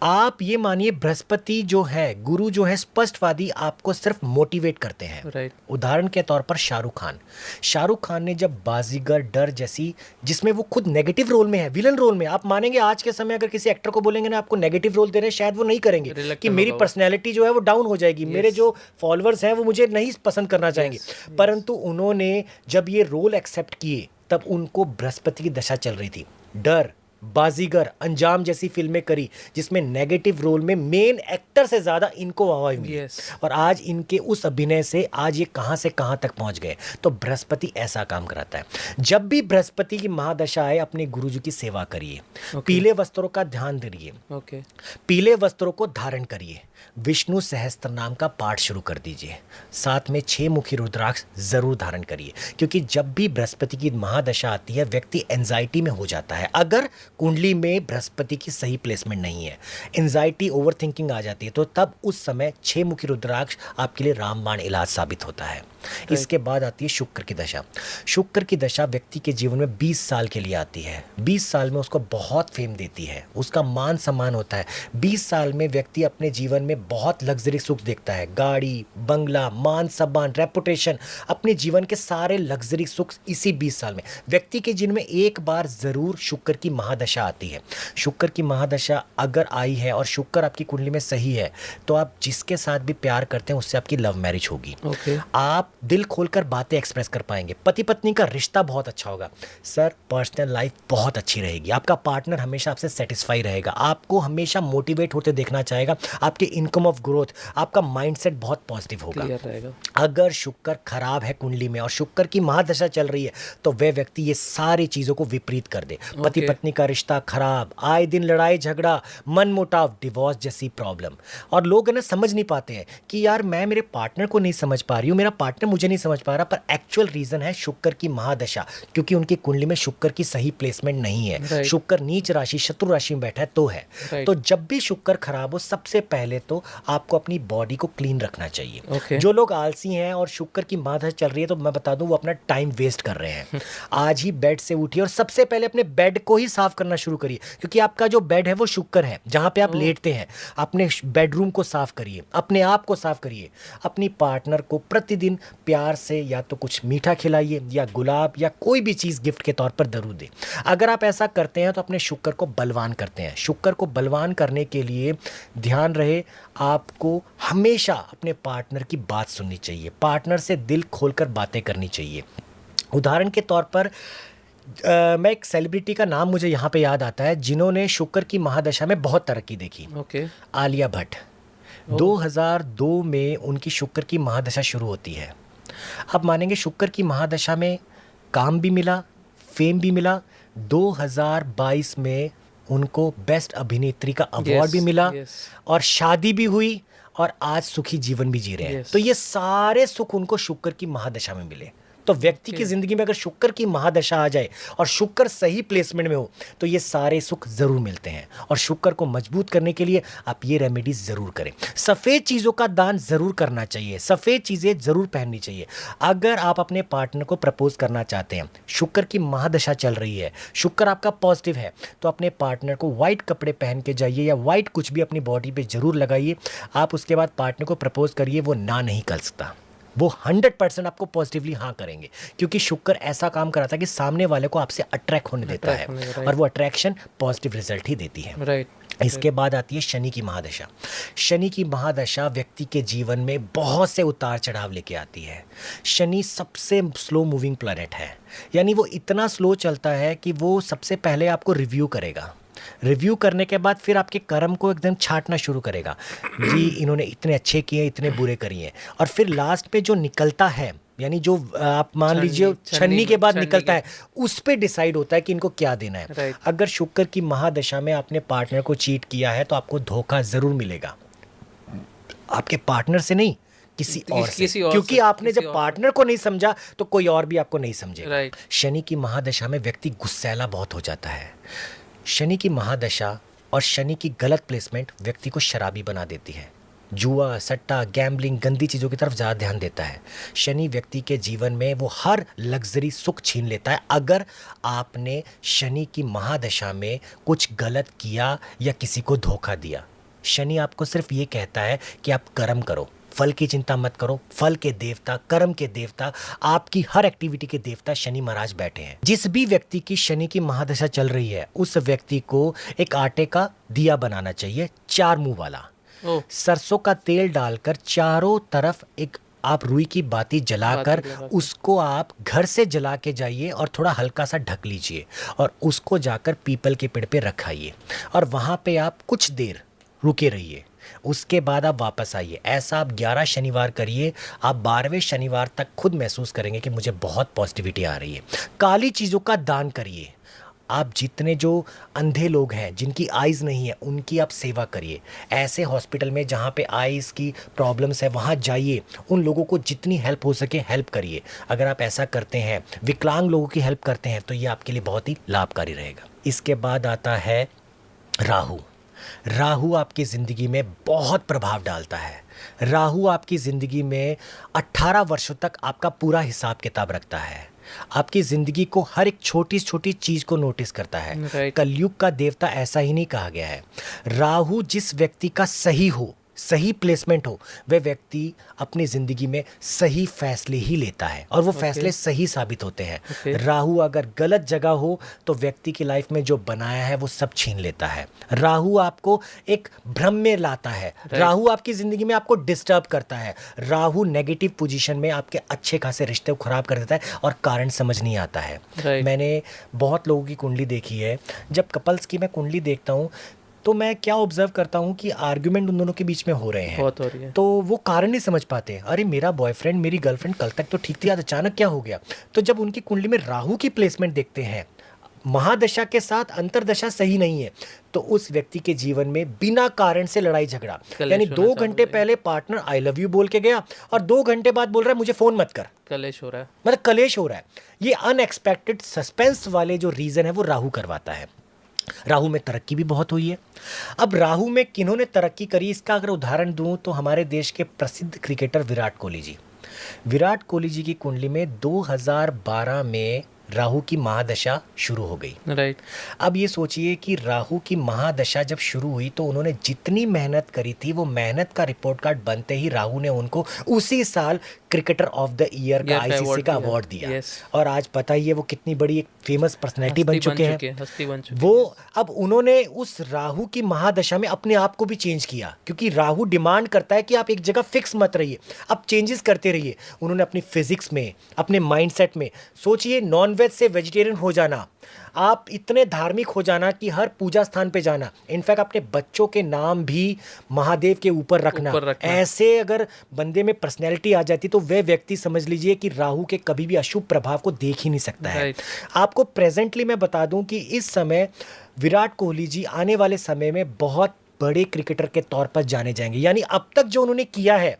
आप ये मानिए बृहस्पति जो है, गुरु जो है स्पष्टवादी, आपको सिर्फ मोटिवेट करते हैं। उदाहरण के तौर पर शाहरुख खान ने जब बाजीगर, डर जैसी, जिसमें वो खुद नेगेटिव रोल में है, विलन रोल में, आप मानेंगे आज के समय अगर किसी एक्टर को बोलेंगे ना आपको नेगेटिव रोल दे रहे हैं, शायद वो नहीं करेंगे कि मेरी पर्सनैलिटी जो है वो डाउन हो जाएगी, मेरे जो फॉलोअर्स हैं वो मुझे नहीं पसंद करना चाहेंगे। परंतु उन्होंने जब ये रोल एक्सेप्ट किए तब उनको बृहस्पति की दशा चल रही थी। डर, बाजीगर, अंजाम जैसी फिल्में करी जिसमें नेगेटिव रोल में मेन एक्टर से ज्यादा इनको हवा मिली और आज इनके उस अभिनय से आज ये कहां से कहां तक पहुंच गए। तो बृहस्पति ऐसा काम कराता है। जब भी बृहस्पति की महादशा आए अपने गुरुजी की सेवा करिए, पीले वस्त्रों का ध्यान दीजिए, पीले वस्त्रों को धारण करिए, विष्णु सहस्त्र नाम का पाठ शुरू कर दीजिए, साथ में 6 मुखी रुद्राक्ष जरूर धारण करिए, क्योंकि जब भी बृहस्पति की महादशा आती है व्यक्ति एंजाइटी में हो जाता है। अगर कुंडली में बृहस्पति की सही प्लेसमेंट नहीं है, एंजाइटी, ओवरथिंकिंग आ जाती है, तो तब उस समय 6 मुखी रुद्राक्ष आपके लिए रामबाण इलाज साबित होता है। इसके बाद आती है शुक्र की दशा। शुक्र की दशा व्यक्ति के जीवन में 20 साल के लिए आती है। 20 साल में उसको बहुत फेम देती है, उसका मान सम्मान होता है। 20 साल में व्यक्ति अपने जीवन में बहुत लग्जरी सुख देखता है, गाड़ी, बंगला, मान सम्मान, रेपुटेशन, अपने जीवन के सारे लग्जरी सुख इसी 20 साल में। व्यक्ति के जीवन में एक बार जरूर शुक्र की महादशा महादशा आती है। शुक्र की महादशा अगर आई है और शुक्र आपकी कुंडली में सही है तो आप जिसके साथ भी प्यार करते हैं उससे आपकी लव मैरिज होगी। आप दिल खोलकर बातें एक्सप्रेस कर पाएंगे। पति पत्नी का रिश्ता बहुत अच्छा होगा। सर, पर्सनल लाइफ बहुत अच्छी रहेगी। आपका पार्टनर हमेशा आपसे सेटिस्फाई रहेगा, आपको हमेशा मोटिवेट होते देखना चाहेगा। आपके इनकम ऑफ ग्रोथ, आपका माइंडसेट बहुत पॉजिटिव होगा। अगर शुक्र खराब है कुंडली में और शुक्र की महादशा चल रही है तो वह व्यक्ति ये सारी चीजों को विपरीत कर दे। पति पत्नी का रिश्ता खराब, आए दिन लड़ाई झगड़ा, मन मुटाव, डिवोर्स जैसी प्रॉब्लम। और लोग है ना समझ नहीं पाते हैं कि यार मैं मेरे पार्टनर को नहीं समझ पा रही हूँ, मेरा पार्टनर मुझे नहीं समझ पा रहा, पर एक्चुअल रीजन है शुक्र की महादशा, क्योंकि उनकी कुंडली में शुक्र की सही प्लेसमेंट नहीं है। शुक्र नीच राशि शत्रु राशि में बैठा है तो है। तो जब भी शुक्र खराब हो सबसे पहले तो आपको अपनी बॉडी को क्लीन रखना चाहिए। जो लोग आलसी हैं और शुक्र की महादशा चल रही है तो मैं बता दूं वो अपना टाइम वेस्ट कर रहे हैं। आज ही बेड से उठिए और सबसे पहले अपने बेड को ही साफ करना शुरू करिए, क्योंकि आपका जो बेड है वो शुक्र है, जहां पे आप लेटते हैं। अपने बेडरूम को साफ करिए, अपने आप को साफ करिए। अपनी पार्टनर को प्रतिदिन प्यार से या तो कुछ मीठा खिलाइए या गुलाब या कोई भी चीज गिफ्ट के तौर पर जरूर दें। अगर आप ऐसा करते हैं तो अपने शुक्र को बलवान करते हैं। शुक्र को बलवान करने के लिए ध्यान रहे आपको हमेशा अपने पार्टनर की बात सुननी चाहिए, पार्टनर से दिल खोलकर बातें करनी चाहिए। उदाहरण के तौर पर मैं एक सेलिब्रिटी का नाम मुझे यहाँ पे याद आता है जिन्होंने शुक्र की महादशा में बहुत तरक्की देखी। आलिया भट्ट। 2002 में उनकी शुक्र की महादशा शुरू होती है। अब मानेंगे शुक्र की महादशा में काम भी मिला, फेम भी मिला। 2022 में उनको बेस्ट अभिनेत्री का अवार्ड भी मिला और शादी भी हुई और आज सुखी जीवन भी जी रहे हैं। तो ये सारे सुख उनको शुक्र की महादशा में मिले। तो व्यक्ति की जिंदगी में अगर शुक्र की महादशा आ जाए और शुक्र सही प्लेसमेंट में हो तो ये सारे सुख जरूर मिलते हैं। और शुक्र को मजबूत करने के लिए आप ये रेमेडीज जरूर करें। सफेद चीजों का दान जरूर करना चाहिए, सफेद चीजें जरूर पहननी चाहिए। अगर आप अपने पार्टनर को प्रपोज करना चाहते हैं, शुक्र की महादशा चल रही है, शुक्र आपका पॉजिटिव है, तो अपने पार्टनर को व्हाइट कपड़े पहन के जाइए या व्हाइट कुछ भी अपनी बॉडी पे जरूर लगाइए। आप उसके बाद पार्टनर को प्रपोज करिए, वो ना नहीं कर सकता, वो 100% आपको पॉजिटिवली हाँ करेंगे, क्योंकि शुक्र ऐसा काम कराता है कि सामने वाले को आपसे अट्रैक्ट होने देता है और वो अट्रैक्शन पॉजिटिव रिजल्ट ही देती है। इसके बाद आती है शनि की महादशा। शनि की महादशा व्यक्ति के जीवन में बहुत से उतार चढ़ाव लेके आती है। शनि सबसे स्लो मूविंग प्लैनेट है, यानी वो इतना स्लो चलता है कि वो सबसे पहले आपको रिव्यू करेगा। रिव्यू करने के बाद फिर आपके कर्म को एकदम छांटना शुरू करेगा, जी इन्होंने इतने अच्छे किए, इतने बुरे करिए। और फिर लास्ट पे जो निकलता है, यानी जो आप मान लीजिए छन्नी के बाद निकलता है, उस पे डिसाइड होता है कि इनको क्या देना है। अगर शुक्र की महादशा में आपने पार्टनर को चीट किया है तो आपको धोखा जरूर मिलेगा, आपके पार्टनर से नहीं, किसी और से, क्योंकि आपने जब पार्टनर को नहीं समझा तो कोई और भी आपको नहीं समझेगा। शनि की महादशा में व्यक्ति गुस्सैला बहुत हो जाता है। शनि की महादशा और शनि की गलत प्लेसमेंट व्यक्ति को शराबी बना देती है। जुआ, सट्टा, गैम्बलिंग, गंदी चीज़ों की तरफ ज़्यादा ध्यान देता है। शनि व्यक्ति के जीवन में वो हर लग्जरी सुख छीन लेता है अगर आपने शनि की महादशा में कुछ गलत किया या किसी को धोखा दिया। शनि आपको सिर्फ ये कहता है कि आप कर्म करो, फल की चिंता मत करो। फल के देवता, कर्म के देवता, आपकी हर एक्टिविटी के देवता शनि महाराज बैठे हैं। जिस भी व्यक्ति की शनि की महादशा चल रही है उस व्यक्ति को एक आटे का दिया बनाना चाहिए, 4 मुंह वाला। सरसों का तेल डालकर चारों तरफ एक आप रुई की बाती जलाकर उसको आप घर से जला के जाइए और थोड़ा हल्का सा ढक लीजिए और उसको जाकर पीपल के पेड़ पे रखाइए और वहां पे आप कुछ देर रुके रहिए। उसके बाद आप वापस आइए। ऐसा आप 11 शनिवार करिए। आप 12वें शनिवार तक खुद महसूस करेंगे कि मुझे बहुत पॉजिटिविटी आ रही है। काली चीज़ों का दान करिए। आप जितने जो अंधे लोग हैं जिनकी आइज़ नहीं है उनकी आप सेवा करिए। ऐसे हॉस्पिटल में जहाँ पे आइज़ की प्रॉब्लम्स है वहाँ जाइए, उन लोगों को जितनी हेल्प हो सके हेल्प करिए। अगर आप ऐसा करते हैं, विकलांग लोगों की हेल्प करते हैं, तो ये आपके लिए बहुत ही लाभकारी रहेगा। इसके बाद आता है राहु। राहु आपकी ज़िंदगी में बहुत प्रभाव डालता है। राहु आपकी ज़िंदगी में 18 वर्षों तक आपका पूरा हिसाब किताब रखता है। आपकी ज़िंदगी को हर एक छोटी छोटी चीज़ को नोटिस करता है। कलयुग का देवता ऐसा ही नहीं कहा गया है। राहु जिस व्यक्ति का सही हो सही प्लेसमेंट हो, वह व्यक्ति अपनी जिंदगी में सही फैसले ही लेता है और वो फैसले सही साबित होते हैं। राहु अगर गलत जगह हो तो व्यक्ति की लाइफ में जो बनाया है वो सब छीन लेता है। राहु आपको एक भ्रम में लाता है, राहु आपकी जिंदगी में आपको डिस्टर्ब करता है। राहु नेगेटिव पोजीशन में आपके अच्छे खासे रिश्ते को खराब कर देता है और कारण समझ नहीं आता है। मैंने बहुत लोगों की कुंडली देखी है। जब कपल्स की मैं कुंडली देखता हूँ तो मैं क्या ऑब्जर्व करता हूँ कि आर्ग्यूमेंट उन दोनों के बीच में हो रहे हैं, बहुत हो रही है। तो वो कारण नहीं समझ पाते। अरे मेरा बॉयफ्रेंड मेरी गर्लफ्रेंड कल तक तो ठीक थी, आज अचानक क्या हो गया। तो जब उनकी कुंडली में राहु की प्लेसमेंट देखते हैं, महादशा के साथ अंतरदशा सही नहीं है, तो उस व्यक्ति के जीवन में बिना कारण से लड़ाई झगड़ा, यानी 2 घंटे पहले पार्टनर आई लव यू बोल के गया और 2 घंटे बाद बोल रहा है मुझे फोन मत कर, कलेश हो रहा है, मतलब कलेश हो रहा है। ये अनएक्सपेक्टेड सस्पेंस वाले जो रीजन है वो राहु करवाता है। राहु में तरक्की भी बहुत हुई है। अब राहु में किन्होंने तरक्की करी, इसका अगर उदाहरण दूं तो हमारे देश के प्रसिद्ध क्रिकेटर विराट कोहली जी। विराट कोहली जी की कुंडली में 2012 में राहु की महादशा शुरू हो गई। राइट। अब ये सोचिए कि राहु की महादशा जब शुरू हुई तो उन्होंने जितनी मेहनत करी थी वो मेहनत का रिपोर्ट कार्ड बनते ही राहु ने उनको उसी साल क्रिकेटर ऑफ द ईयर का आईसीसी का अवार्ड दिया। और आज पता ही है वो कितनी बड़ी एक फेमस पर्सनैलिटी बन चुके हैं वो। अब उन्होंने उस राहु की महादशा में अपने आप को भी चेंज किया, क्योंकि राहु डिमांड करता है कि आप एक जगह फिक्स मत रहिए, आप चेंजेस करते रहिए। उन्होंने अपनी फिजिक्स में, अपने माइंडसेट में, सोचिए नॉन वेज से वेजिटेरियन हो जाना, आप इतने धार्मिक हो जाना कि हर पूजा स्थान पे जाना, इनफैक्ट अपने बच्चों के नाम भी महादेव के ऊपर रखना। ऐसे अगर बंदे में पर्सनैलिटी आ जाती तो वह व्यक्ति समझ लीजिए कि राहु के कभी भी अशुभ प्रभाव को देख ही नहीं सकता है। आपको प्रेजेंटली मैं बता दूं कि इस समय विराट कोहली जी आने वाले समय में बहुत बड़े क्रिकेटर के तौर पर जाने जाएंगे। यानी अब तक जो उन्होंने किया है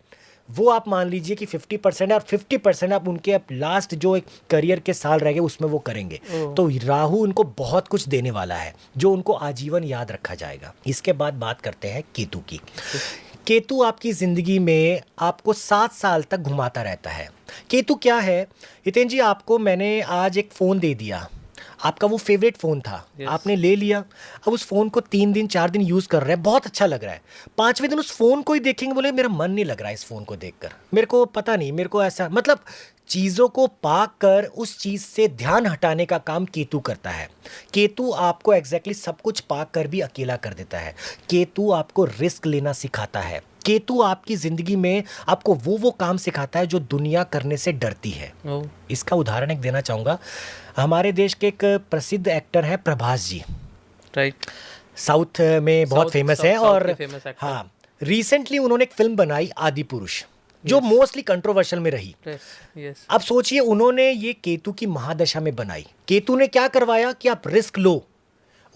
वो आप मान लीजिए कि 50% है और 50% आप उनके अब लास्ट जो एक करियर के साल रह गए उसमें वो करेंगे। तो राहु उनको बहुत कुछ देने वाला है जो उनको आजीवन याद रखा जाएगा। इसके बाद बात करते हैं केतु की। केतु आपकी जिंदगी में आपको 7 साल तक घुमाता रहता है। केतु क्या है हितेन जी, आपको मैंने आज एक फ़ोन दे दिया, आपका वो फेवरेट फ़ोन था, आपने ले लिया। अब उस फ़ोन को 3 दिन 4 दिन यूज़ कर रहे हैं, बहुत अच्छा लग रहा है। 5वें दिन उस फ़ोन को ही देखेंगे, बोले मेरा मन नहीं लग रहा है इस फ़ोन को देखकर, मेरे को पता नहीं, मेरे को ऐसा, मतलब चीज़ों को पाक कर उस चीज़ से ध्यान हटाने का काम केतु करता है। केतु आपको एग्जैक्टली सब कुछ पाक कर भी अकेला कर देता है। केतु आपको रिस्क लेना सिखाता है। केतु आपकी जिंदगी में आपको वो काम सिखाता है जो दुनिया करने से डरती है। इसका उदाहरण एक देना चाहूँगा। हमारे देश के एक प्रसिद्ध एक्टर है प्रभास जी, राइट, साउथ में बहुत फेमस है। और हाँ, रिसेंटली उन्होंने एक फिल्म बनाई आदि पुरुष, जो मोस्टली कंट्रोवर्शियल में रही। अब सोचिए उन्होंने ये केतु की महादशा में बनाई। केतु ने क्या करवाया कि आप रिस्क लो,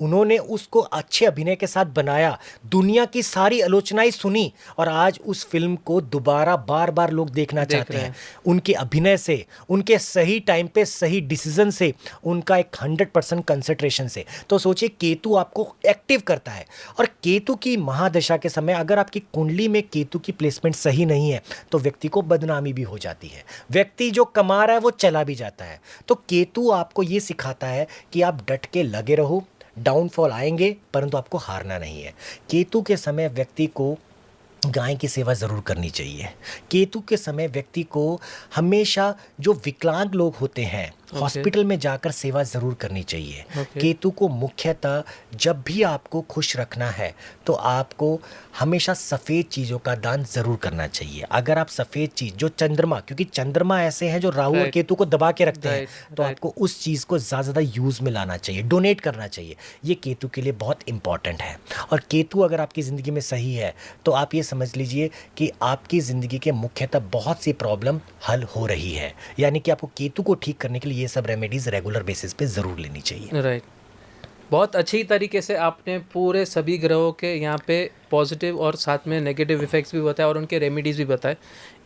उन्होंने उसको अच्छे अभिनय के साथ बनाया, दुनिया की सारी आलोचनाएं सुनी और आज उस फिल्म को दोबारा बार बार लोग देखना चाहते हैं। उनके अभिनय से, उनके सही टाइम पे सही डिसीजन से, उनका एक 100% कंसंट्रेशन से। तो सोचिए केतु आपको एक्टिव करता है। और केतु की महादशा के समय अगर आपकी कुंडली में केतु की प्लेसमेंट सही नहीं है तो व्यक्ति को बदनामी भी हो जाती है। व्यक्ति जो कमा रहा है वो चला भी जाता है। तो केतु आपको ये सिखाता है कि आप डट के लगे रहो, डाउनफॉल आएंगे परंतु आपको हारना नहीं है। केतु के समय व्यक्ति को गाय की सेवा ज़रूर करनी चाहिए। केतु के समय व्यक्ति को हमेशा जो विकलांग लोग होते हैं हॉस्पिटल में जाकर सेवा ज़रूर करनी चाहिए। केतु को मुख्यतः जब भी आपको खुश रखना है तो आपको हमेशा सफ़ेद चीज़ों का दान ज़रूर करना चाहिए। अगर आप सफ़ेद चीज़ जो चंद्रमा, क्योंकि चंद्रमा ऐसे हैं जो राहु और केतु को दबा के रखते हैं, तो आपको उस चीज़ को ज़्यादा यूज़ में लाना चाहिए, डोनेट करना चाहिए। ये केतु के लिए बहुत इंपॉर्टेंट है। और केतु अगर आपकी ज़िंदगी में सही है तो आप ये समझ लीजिए कि आपकी ज़िंदगी के मुख्यतः बहुत सी प्रॉब्लम हल हो रही है। यानी कि आपको केतु को ठीक करने के लिए ये सब रेमेडीज रेगुलर बेसिस पे ज़रूर लेनी चाहिए। राइट। बहुत अच्छी तरीके से आपने पूरे सभी ग्रहों के यहाँ पे पॉजिटिव और साथ में नेगेटिव इफेक्ट्स भी बताए और उनके रेमेडीज़ भी बताए।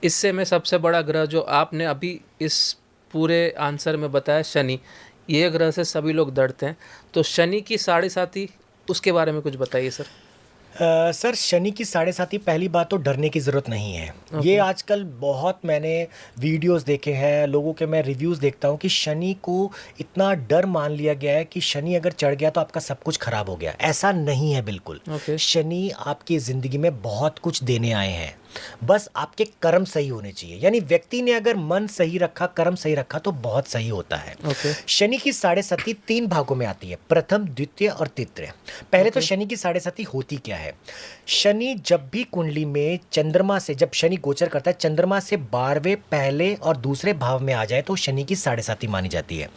इससे मैं सबसे बड़ा ग्रह जो आपने अभी इस पूरे आंसर में बताया, शनि, ये ग्रह से सभी लोग डरते हैं। तो शनि की 7.5, उसके बारे में कुछ बताइए सर। सर शनि की साढ़े साथी, पहली बात तो डरने की ज़रूरत नहीं है। ये आजकल बहुत मैंने वीडियोस देखे हैं, लोगों के मैं रिव्यूज़ देखता हूँ कि शनि को इतना डर मान लिया गया है कि शनि अगर चढ़ गया तो आपका सब कुछ खराब हो गया। ऐसा नहीं है बिल्कुल। ओके। शनि आपकी ज़िंदगी में बहुत कुछ देने आए हैं, बस आपके कर्म सही होने चाहिए। यानी व्यक्ति ने अगर मन सही रखा, कर्म सही रखा तो बहुत सही होता है। ओके। शनि की साढ़े साथी 3 भागों में आती है, प्रथम, द्वितीय और तृतीय। पहले तो शनि की साढ़े साथी होती क्या है। शनि जब भी कुंडली में चंद्रमा से, जब शनि गोचर करता है चंद्रमा से 12वें पहले और दूसरे भाव में आ जाए तो शनि की साढ़े साथी मानी जाती है।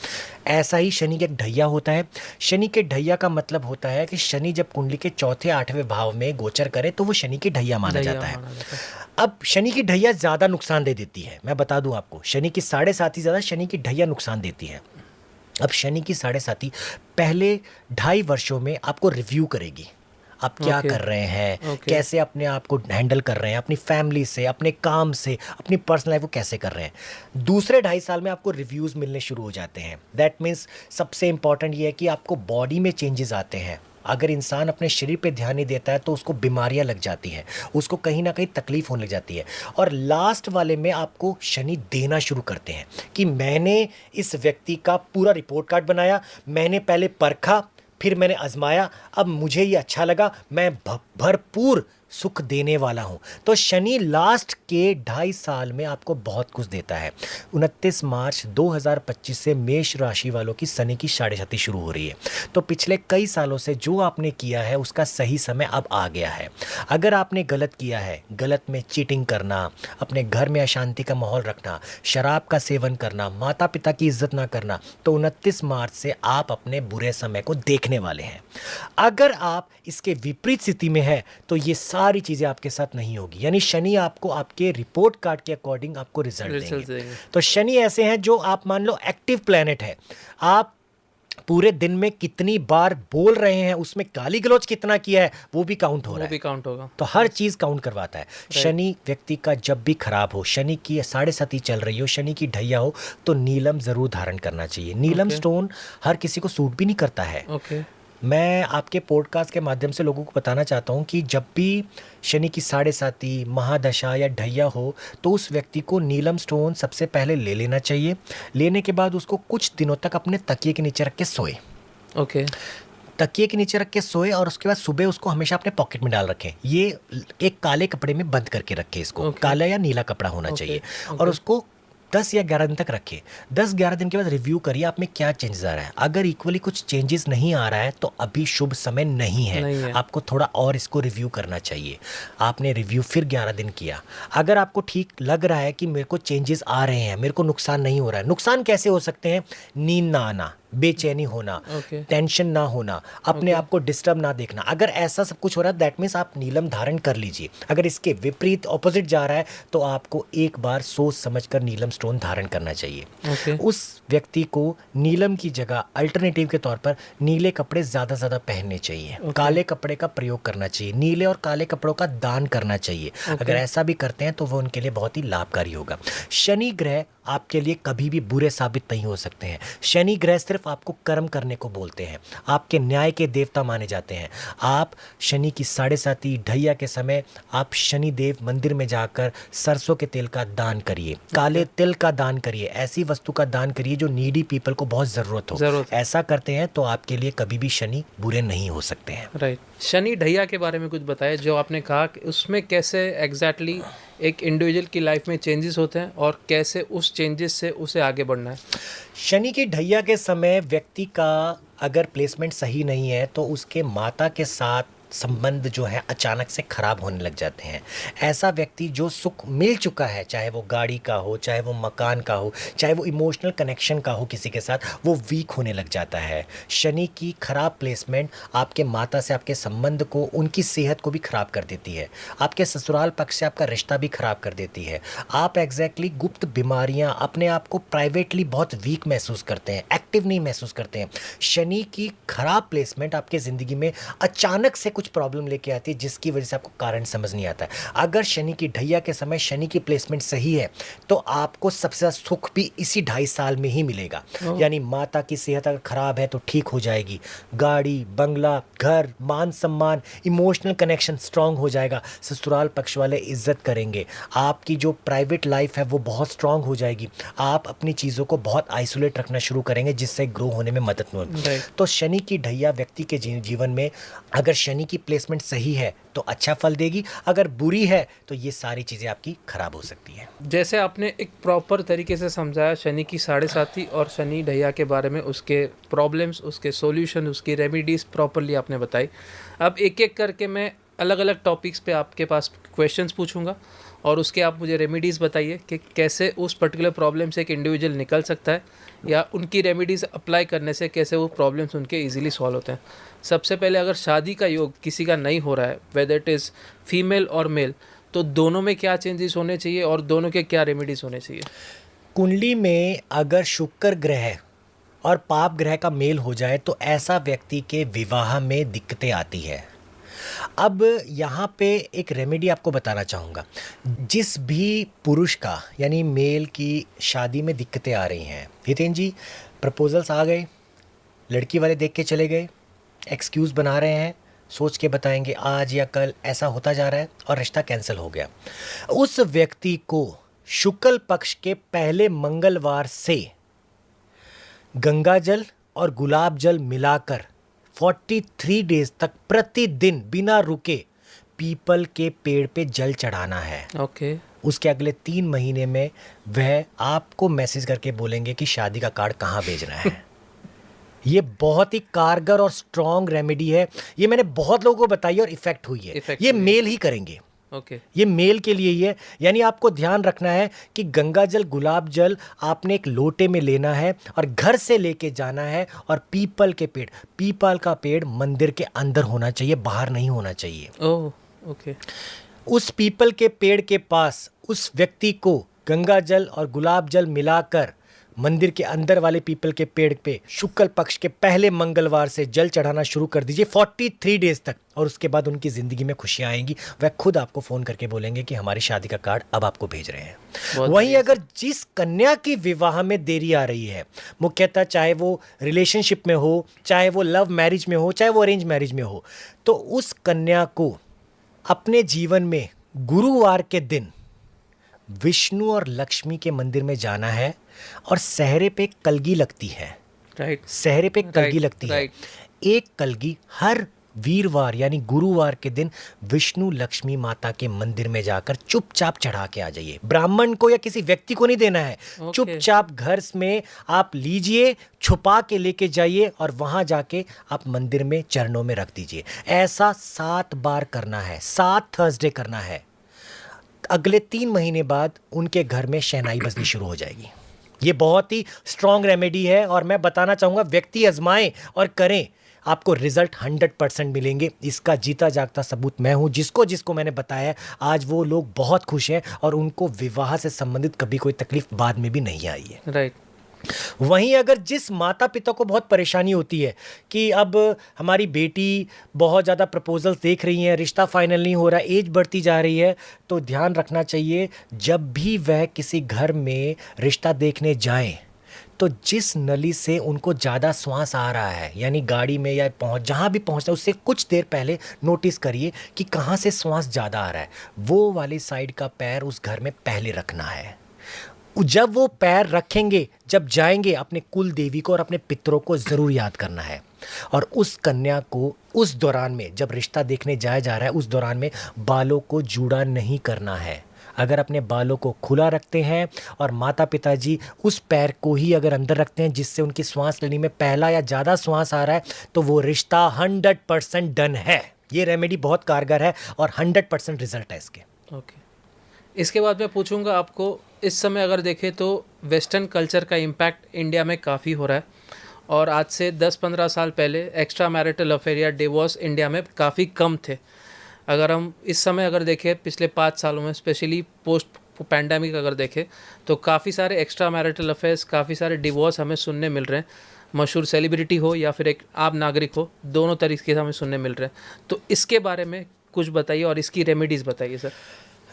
ऐसा ही शनि का एक ढैया होता है। शनि के ढैया का मतलब होता है कि शनि जब कुंडली के चौथे 8वें भाव में गोचर करे तो वो शनि की ढैया माना जाता है। अब शनि की ढैया ज़्यादा नुकसान दे देती है, मैं बता दूं आपको। शनि की साढ़े साथी ज़्यादा, शनि की ढैया नुकसान देती है। अब शनि की साढ़े साथी पहले 2.5 वर्षों में आपको रिव्यू करेगी, आप क्या कर रहे हैं, कैसे अपने आप को हैंडल कर रहे हैं, अपनी फैमिली से, अपने काम से, अपनी पर्सनल लाइफ को कैसे कर रहे हैं। दूसरे 2.5 साल में आपको रिव्यूज़ मिलने शुरू हो जाते हैं। दैट मीन्स सबसे इंपॉर्टेंट ये है कि आपको बॉडी में चेंजेस आते हैं। अगर इंसान अपने शरीर पे ध्यान नहीं देता है तो उसको बीमारियां लग जाती हैं, उसको कहीं ना कहीं तकलीफ होने लग जाती है। और लास्ट वाले में आपको शनि देना शुरू करते हैं कि मैंने इस व्यक्ति का पूरा रिपोर्ट कार्ड बनाया, मैंने पहले परखा, फिर मैंने आजमाया, अब मुझे ये अच्छा लगा, मैं भरपूर सुख देने वाला हूँ। तो शनि लास्ट के 2.5 साल में आपको बहुत कुछ देता है। 29 मार्च 2025 से मेष राशि वालों की शनि की साढ़े साथी शुरू हो रही है। तो पिछले कई सालों से जो आपने किया है उसका सही समय अब आ गया है। अगर आपने गलत किया है, गलत में चीटिंग करना, अपने घर में अशांति का माहौल रखना, शराब का सेवन करना, माता पिता की इज्जत ना करना, तो 29 मार्च से आप अपने बुरे समय को देखने वाले हैं। अगर आप इसके विपरीत स्थिति में है तो ये सारी चीजें आपके साथ नहीं होगी। यानी शनि आपको आपके रिपोर्ट कार्ड के अकॉर्डिंग आपको रिजल्ट देंगे। तो शनि ऐसे हैं जो आप मान लो एक्टिव प्लेनेट है। आप पूरे दिन में कितनी बार बोल रहे हैं, उसमें गाली गलौज कितना किया है वो भी काउंट हो रहा है, भी काउंट होगा। तो हर चीज काउंट करवाता है। शनि व्यक्ति का जब भी खराब हो, शनि की साढ़े साथी चल रही हो, शनि की ढैया हो, तो नीलम जरूर धारण करना चाहिए। नीलम स्टोन हर किसी को सूट भी नहीं करता है। मैं आपके पॉडकास्ट के माध्यम से लोगों को बताना चाहता हूँ कि जब भी शनि की साढ़े साथी, महादशा या ढैया हो तो उस व्यक्ति को नीलम स्टोन सबसे पहले ले लेना चाहिए। लेने के बाद उसको कुछ दिनों तक अपने तकिए के नीचे रख के सोए। तकिए के नीचे रख के सोए और उसके बाद सुबह उसको हमेशा अपने पॉकेट में डाल रखें। ये एक काले कपड़े में बंद करके रखें इसको। काला या नीला कपड़ा होना चाहिए। और उसको 10 या 11 दिन तक रखिए। 10-11 दिन के बाद रिव्यू करिए आप में क्या चेंजेस आ रहा है। अगर इक्वली कुछ चेंजेस नहीं आ रहा है तो अभी शुभ समय नहीं है। आपको थोड़ा और इसको रिव्यू करना चाहिए। आपने रिव्यू फिर 11 दिन किया, अगर आपको ठीक लग रहा है कि मेरे को चेंजेस आ रहे हैं, मेरे को नुकसान नहीं हो रहा है। नुकसान कैसे हो सकते हैं? नींद ना आना, बेचैनी होना, टेंशन ना होना, अपने आप को डिस्टर्ब ना देखना। अगर ऐसा सब कुछ हो रहा है दैट मीन्स आप नीलम धारण कर लीजिए। अगर इसके विपरीत ऑपोजिट जा रहा है तो आपको एक बार सोच समझकर नीलम स्टोन धारण करना चाहिए। उस व्यक्ति को नीलम की जगह अल्टरनेटिव के तौर पर नीले कपड़े ज्यादा पहनने चाहिए। काले कपड़े का प्रयोग करना चाहिए। नीले और काले कपड़ों का दान करना चाहिए। अगर ऐसा भी करते हैं तो वो उनके लिए बहुत ही लाभकारी होगा। शनि ग्रह आपके लिए कभी भी बुरे साबित नहीं हो सकते हैं। शनि ग्रह सिर्फ आपको कर्म करने को बोलते हैं, आपके न्याय के देवता माने जाते हैं। आप शनि की साढ़े साथी ढैया के समय आप शनि देव मंदिर में जाकर सरसों के तेल का दान करिए, काले तिल का दान करिए, ऐसी वस्तु का दान करिए जो नीडी पीपल को बहुत जरूरत हो। ऐसा करते हैं तो आपके लिए कभी भी शनि बुरे नहीं हो सकते हैं। राइट। शनि ढैया के बारे में कुछ बताया, जो आपने कहा कि उसमें कैसे एग्जैक्टली एक इंडिविजुअल की लाइफ में चेंजेस होते हैं और कैसे उस चेंजेस से उसे आगे बढ़ना है। शनि की ढैया के समय व्यक्ति का अगर प्लेसमेंट सही नहीं है तो उसके माता के साथ संबंध जो है अचानक से खराब होने लग जाते हैं। ऐसा व्यक्ति जो सुख मिल चुका है, चाहे वो गाड़ी का हो, चाहे वो मकान का हो, चाहे वो इमोशनल कनेक्शन का हो किसी के साथ, वो वीक होने लग जाता है। शनि की खराब प्लेसमेंट आपके माता से आपके संबंध को, उनकी सेहत को भी खराब कर देती है। आपके ससुराल पक्ष से आपका रिश्ता भी खराब कर देती है। आप एग्जैक्टली गुप्त बीमारियां, अपने आप को प्राइवेटली बहुत वीक महसूस करते हैं, एक्टिव नहीं महसूस करते हैं। शनि की खराब प्लेसमेंट आपके ज़िंदगी में अचानक से कुछ प्रॉब्लम लेके आती है जिसकी वजह से आपको कारण समझ नहीं आता है। अगर शनि की ढैया के समय शनि की प्लेसमेंट सही है तो आपको सबसे ज़्यादा सुख भी इसी 2.5 साल में ही मिलेगा। यानी माता की सेहत अगर खराब है तो ठीक हो जाएगी, गाड़ी, बंगला, घर, मान सम्मान, इमोशनल कनेक्शन स्ट्रांग हो जाएगा, ससुराल पक्ष वाले इज्जत करेंगे, आपकी जो प्राइवेट लाइफ है वो बहुत स्ट्रांग हो जाएगी, आप अपनी चीज़ों को बहुत आइसोलेट रखना शुरू करेंगे जिससे ग्रो होने में मदद मिलेगी। तो शनि की ढैया व्यक्ति के जीवन में अगर शनि की प्लेसमेंट सही है तो अच्छा फल देगी, अगर बुरी है तो ये सारी चीज़ें आपकी खराब हो सकती है। जैसे आपने एक प्रॉपर तरीके से समझाया शनि की 7.5 और शनि ढैया के बारे में, उसके प्रॉब्लम्स, उसके सॉल्यूशन, उसकी रेमेडीज़ प्रॉपरली आपने बताई। अब एक एक करके मैं अलग अलग टॉपिक्स पे आपके पास क्वेश्चंस पूछूंगा और उसके आप मुझे रेमेडीज़ बताइए कि कैसे उस पर्टिकुलर प्रॉब्लम से एक इंडिविजुअल निकल सकता है या उनकी रेमेडीज़ अप्लाई करने से कैसे वो प्रॉब्लम्स उनके इजीली सॉल्व होते हैं। सबसे पहले अगर शादी का योग किसी का नहीं हो रहा है, वेदर इट इज़ फीमेल और मेल, तो दोनों में क्या चेंजेस होने चाहिए और दोनों के क्या रेमेडीज़ होने चाहिए? कुंडली में अगर शुक्र ग्रह और पाप ग्रह का मेल हो जाए तो ऐसा व्यक्ति के विवाह में दिक्कतें आती है। अब यहाँ पे एक रेमेडी आपको बताना चाहूँगा। जिस भी पुरुष का यानी मेल की शादी में दिक्कतें आ रही हैं, हितेन जी, प्रपोजल्स आ गए, लड़की वाले देख के चले गए, एक्सक्यूज़ बना रहे हैं, सोच के बताएंगे आज या कल ऐसा होता जा रहा है और रिश्ता कैंसिल हो गया, उस व्यक्ति को शुक्ल पक्ष के पहले मंगलवार से गंगा जल और गुलाब जल मिलाकर 43 डेज तक प्रतिदिन बिना रुके पीपल के पेड़ पे जल चढ़ाना है। ओके। उसके अगले 3 महीने में वह आपको मैसेज करके बोलेंगे कि शादी का कार्ड कहाँ भेजना है। ये बहुत ही कारगर और स्ट्रॉन्ग रेमेडी है। ये मैंने बहुत लोगों को बताई और इफेक्ट हुई है। ये मेल ही करेंगे। ओके। ये मेल के लिए ही है। यानी आपको ध्यान रखना है कि गंगा जल, गुलाब जल आपने एक लोटे में लेना है और घर से लेके जाना है, और पीपल के पेड़, पीपल का पेड़ मंदिर के अंदर होना चाहिए, बाहर नहीं होना चाहिए। ओह, ओके। उस पीपल के पेड़ के पास उस व्यक्ति को गंगा जल और गुलाब जल मिलाकर मंदिर के अंदर वाले पीपल के पेड़ पे शुक्ल पक्ष के पहले मंगलवार से जल चढ़ाना शुरू कर दीजिए 43 डेज तक, और उसके बाद उनकी ज़िंदगी में खुशियाँ आएंगी। वह खुद आपको फ़ोन करके बोलेंगे कि हमारी शादी का कार्ड अब आपको भेज रहे हैं। वहीं अगर जिस कन्या की विवाह में देरी आ रही है, मुख्यतः चाहे वो रिलेशनशिप में हो, चाहे वो लव मैरिज में हो, चाहे वो अरेंज मैरिज में हो, तो उस कन्या को अपने जीवन में गुरुवार के दिन विष्णु और लक्ष्मी के मंदिर में जाना है, और सहरे पे कलगी लगती है। राइट। सहरे पे कलगी लगती है। एक कलगी हर वीरवार यानी गुरुवार के दिन विष्णु लक्ष्मी माता के मंदिर में जाकर चुपचाप चढ़ा के आ जाइए। ब्राह्मण को या किसी व्यक्ति को नहीं देना है। चुपचाप घर में आप लीजिए, छुपा के लेके जाइए और वहां जाके आप मंदिर में चरणों में रख दीजिए। ऐसा 7 बार करना है, 7 थर्सडे करना है। अगले 3 महीने बाद उनके घर में शहनाई बजनी शुरू हो जाएगी। ये बहुत ही स्ट्रॉन्ग रेमेडी है और मैं बताना चाहूँगा व्यक्ति आजमाएं और करें, आपको रिजल्ट 100% मिलेंगे। इसका जीता जागता सबूत मैं हूँ। जिसको जिसको मैंने बताया आज वो लोग बहुत खुश हैं और उनको विवाह से संबंधित कभी कोई तकलीफ बाद में भी नहीं आई है। राइट। वहीं अगर जिस माता पिता को बहुत परेशानी होती है कि अब हमारी बेटी बहुत ज़्यादा प्रपोजल्स देख रही हैं, रिश्ता फाइनल नहीं हो रहा, एज बढ़ती जा रही है, तो ध्यान रखना चाहिए जब भी वह किसी घर में रिश्ता देखने जाएं तो जिस नली से उनको ज़्यादा श्वास आ रहा है, यानी गाड़ी में या जहाँ भी पहुँचना है उससे कुछ देर पहले नोटिस करिए कि कहाँ से श्वास ज़्यादा आ रहा है। वो वाली साइड का पैर उस घर में पहले रखना है। जब वो पैर रखेंगे, जब जाएंगे, अपने कुल देवी को और अपने पितरों को ज़रूर याद करना है। और उस कन्या को उस दौरान में जब रिश्ता देखने जाया जा रहा है उस दौरान में बालों को जूड़ा नहीं करना है। अगर अपने बालों को खुला रखते हैं और माता पिताजी उस पैर को ही अगर अंदर रखते हैं जिससे उनकी श्वास लेने में पहला या ज़्यादा श्वास आ रहा है तो वो रिश्ता 100% डन है। ये रेमेडी बहुत कारगर है और 100% रिजल्ट है इसके। ओके। इसके बाद मैं पूछूंगा आपको, इस समय अगर देखें तो वेस्टर्न कल्चर का इम्पैक्ट इंडिया में काफ़ी हो रहा है और आज से 10-15 साल पहले एक्स्ट्रा मैरिटल अफेयर या डिवोर्स इंडिया में काफ़ी कम थे। अगर हम इस समय अगर देखें पिछले 5 सालों में, स्पेशली पोस्ट पैंडेमिक अगर देखें तो काफ़ी सारे एक्स्ट्रा मैरिटल अफेयर्स, काफ़ी सारे डिवोर्स हमें सुनने मिल रहे हैं। मशहूर सेलिब्रिटी हो या फिर एक आम नागरिक हो, दोनों तरीके से हमें सुनने मिल रहे हैं। तो इसके बारे में कुछ बताइए और इसकी रेमेडीज़ बताइए सर।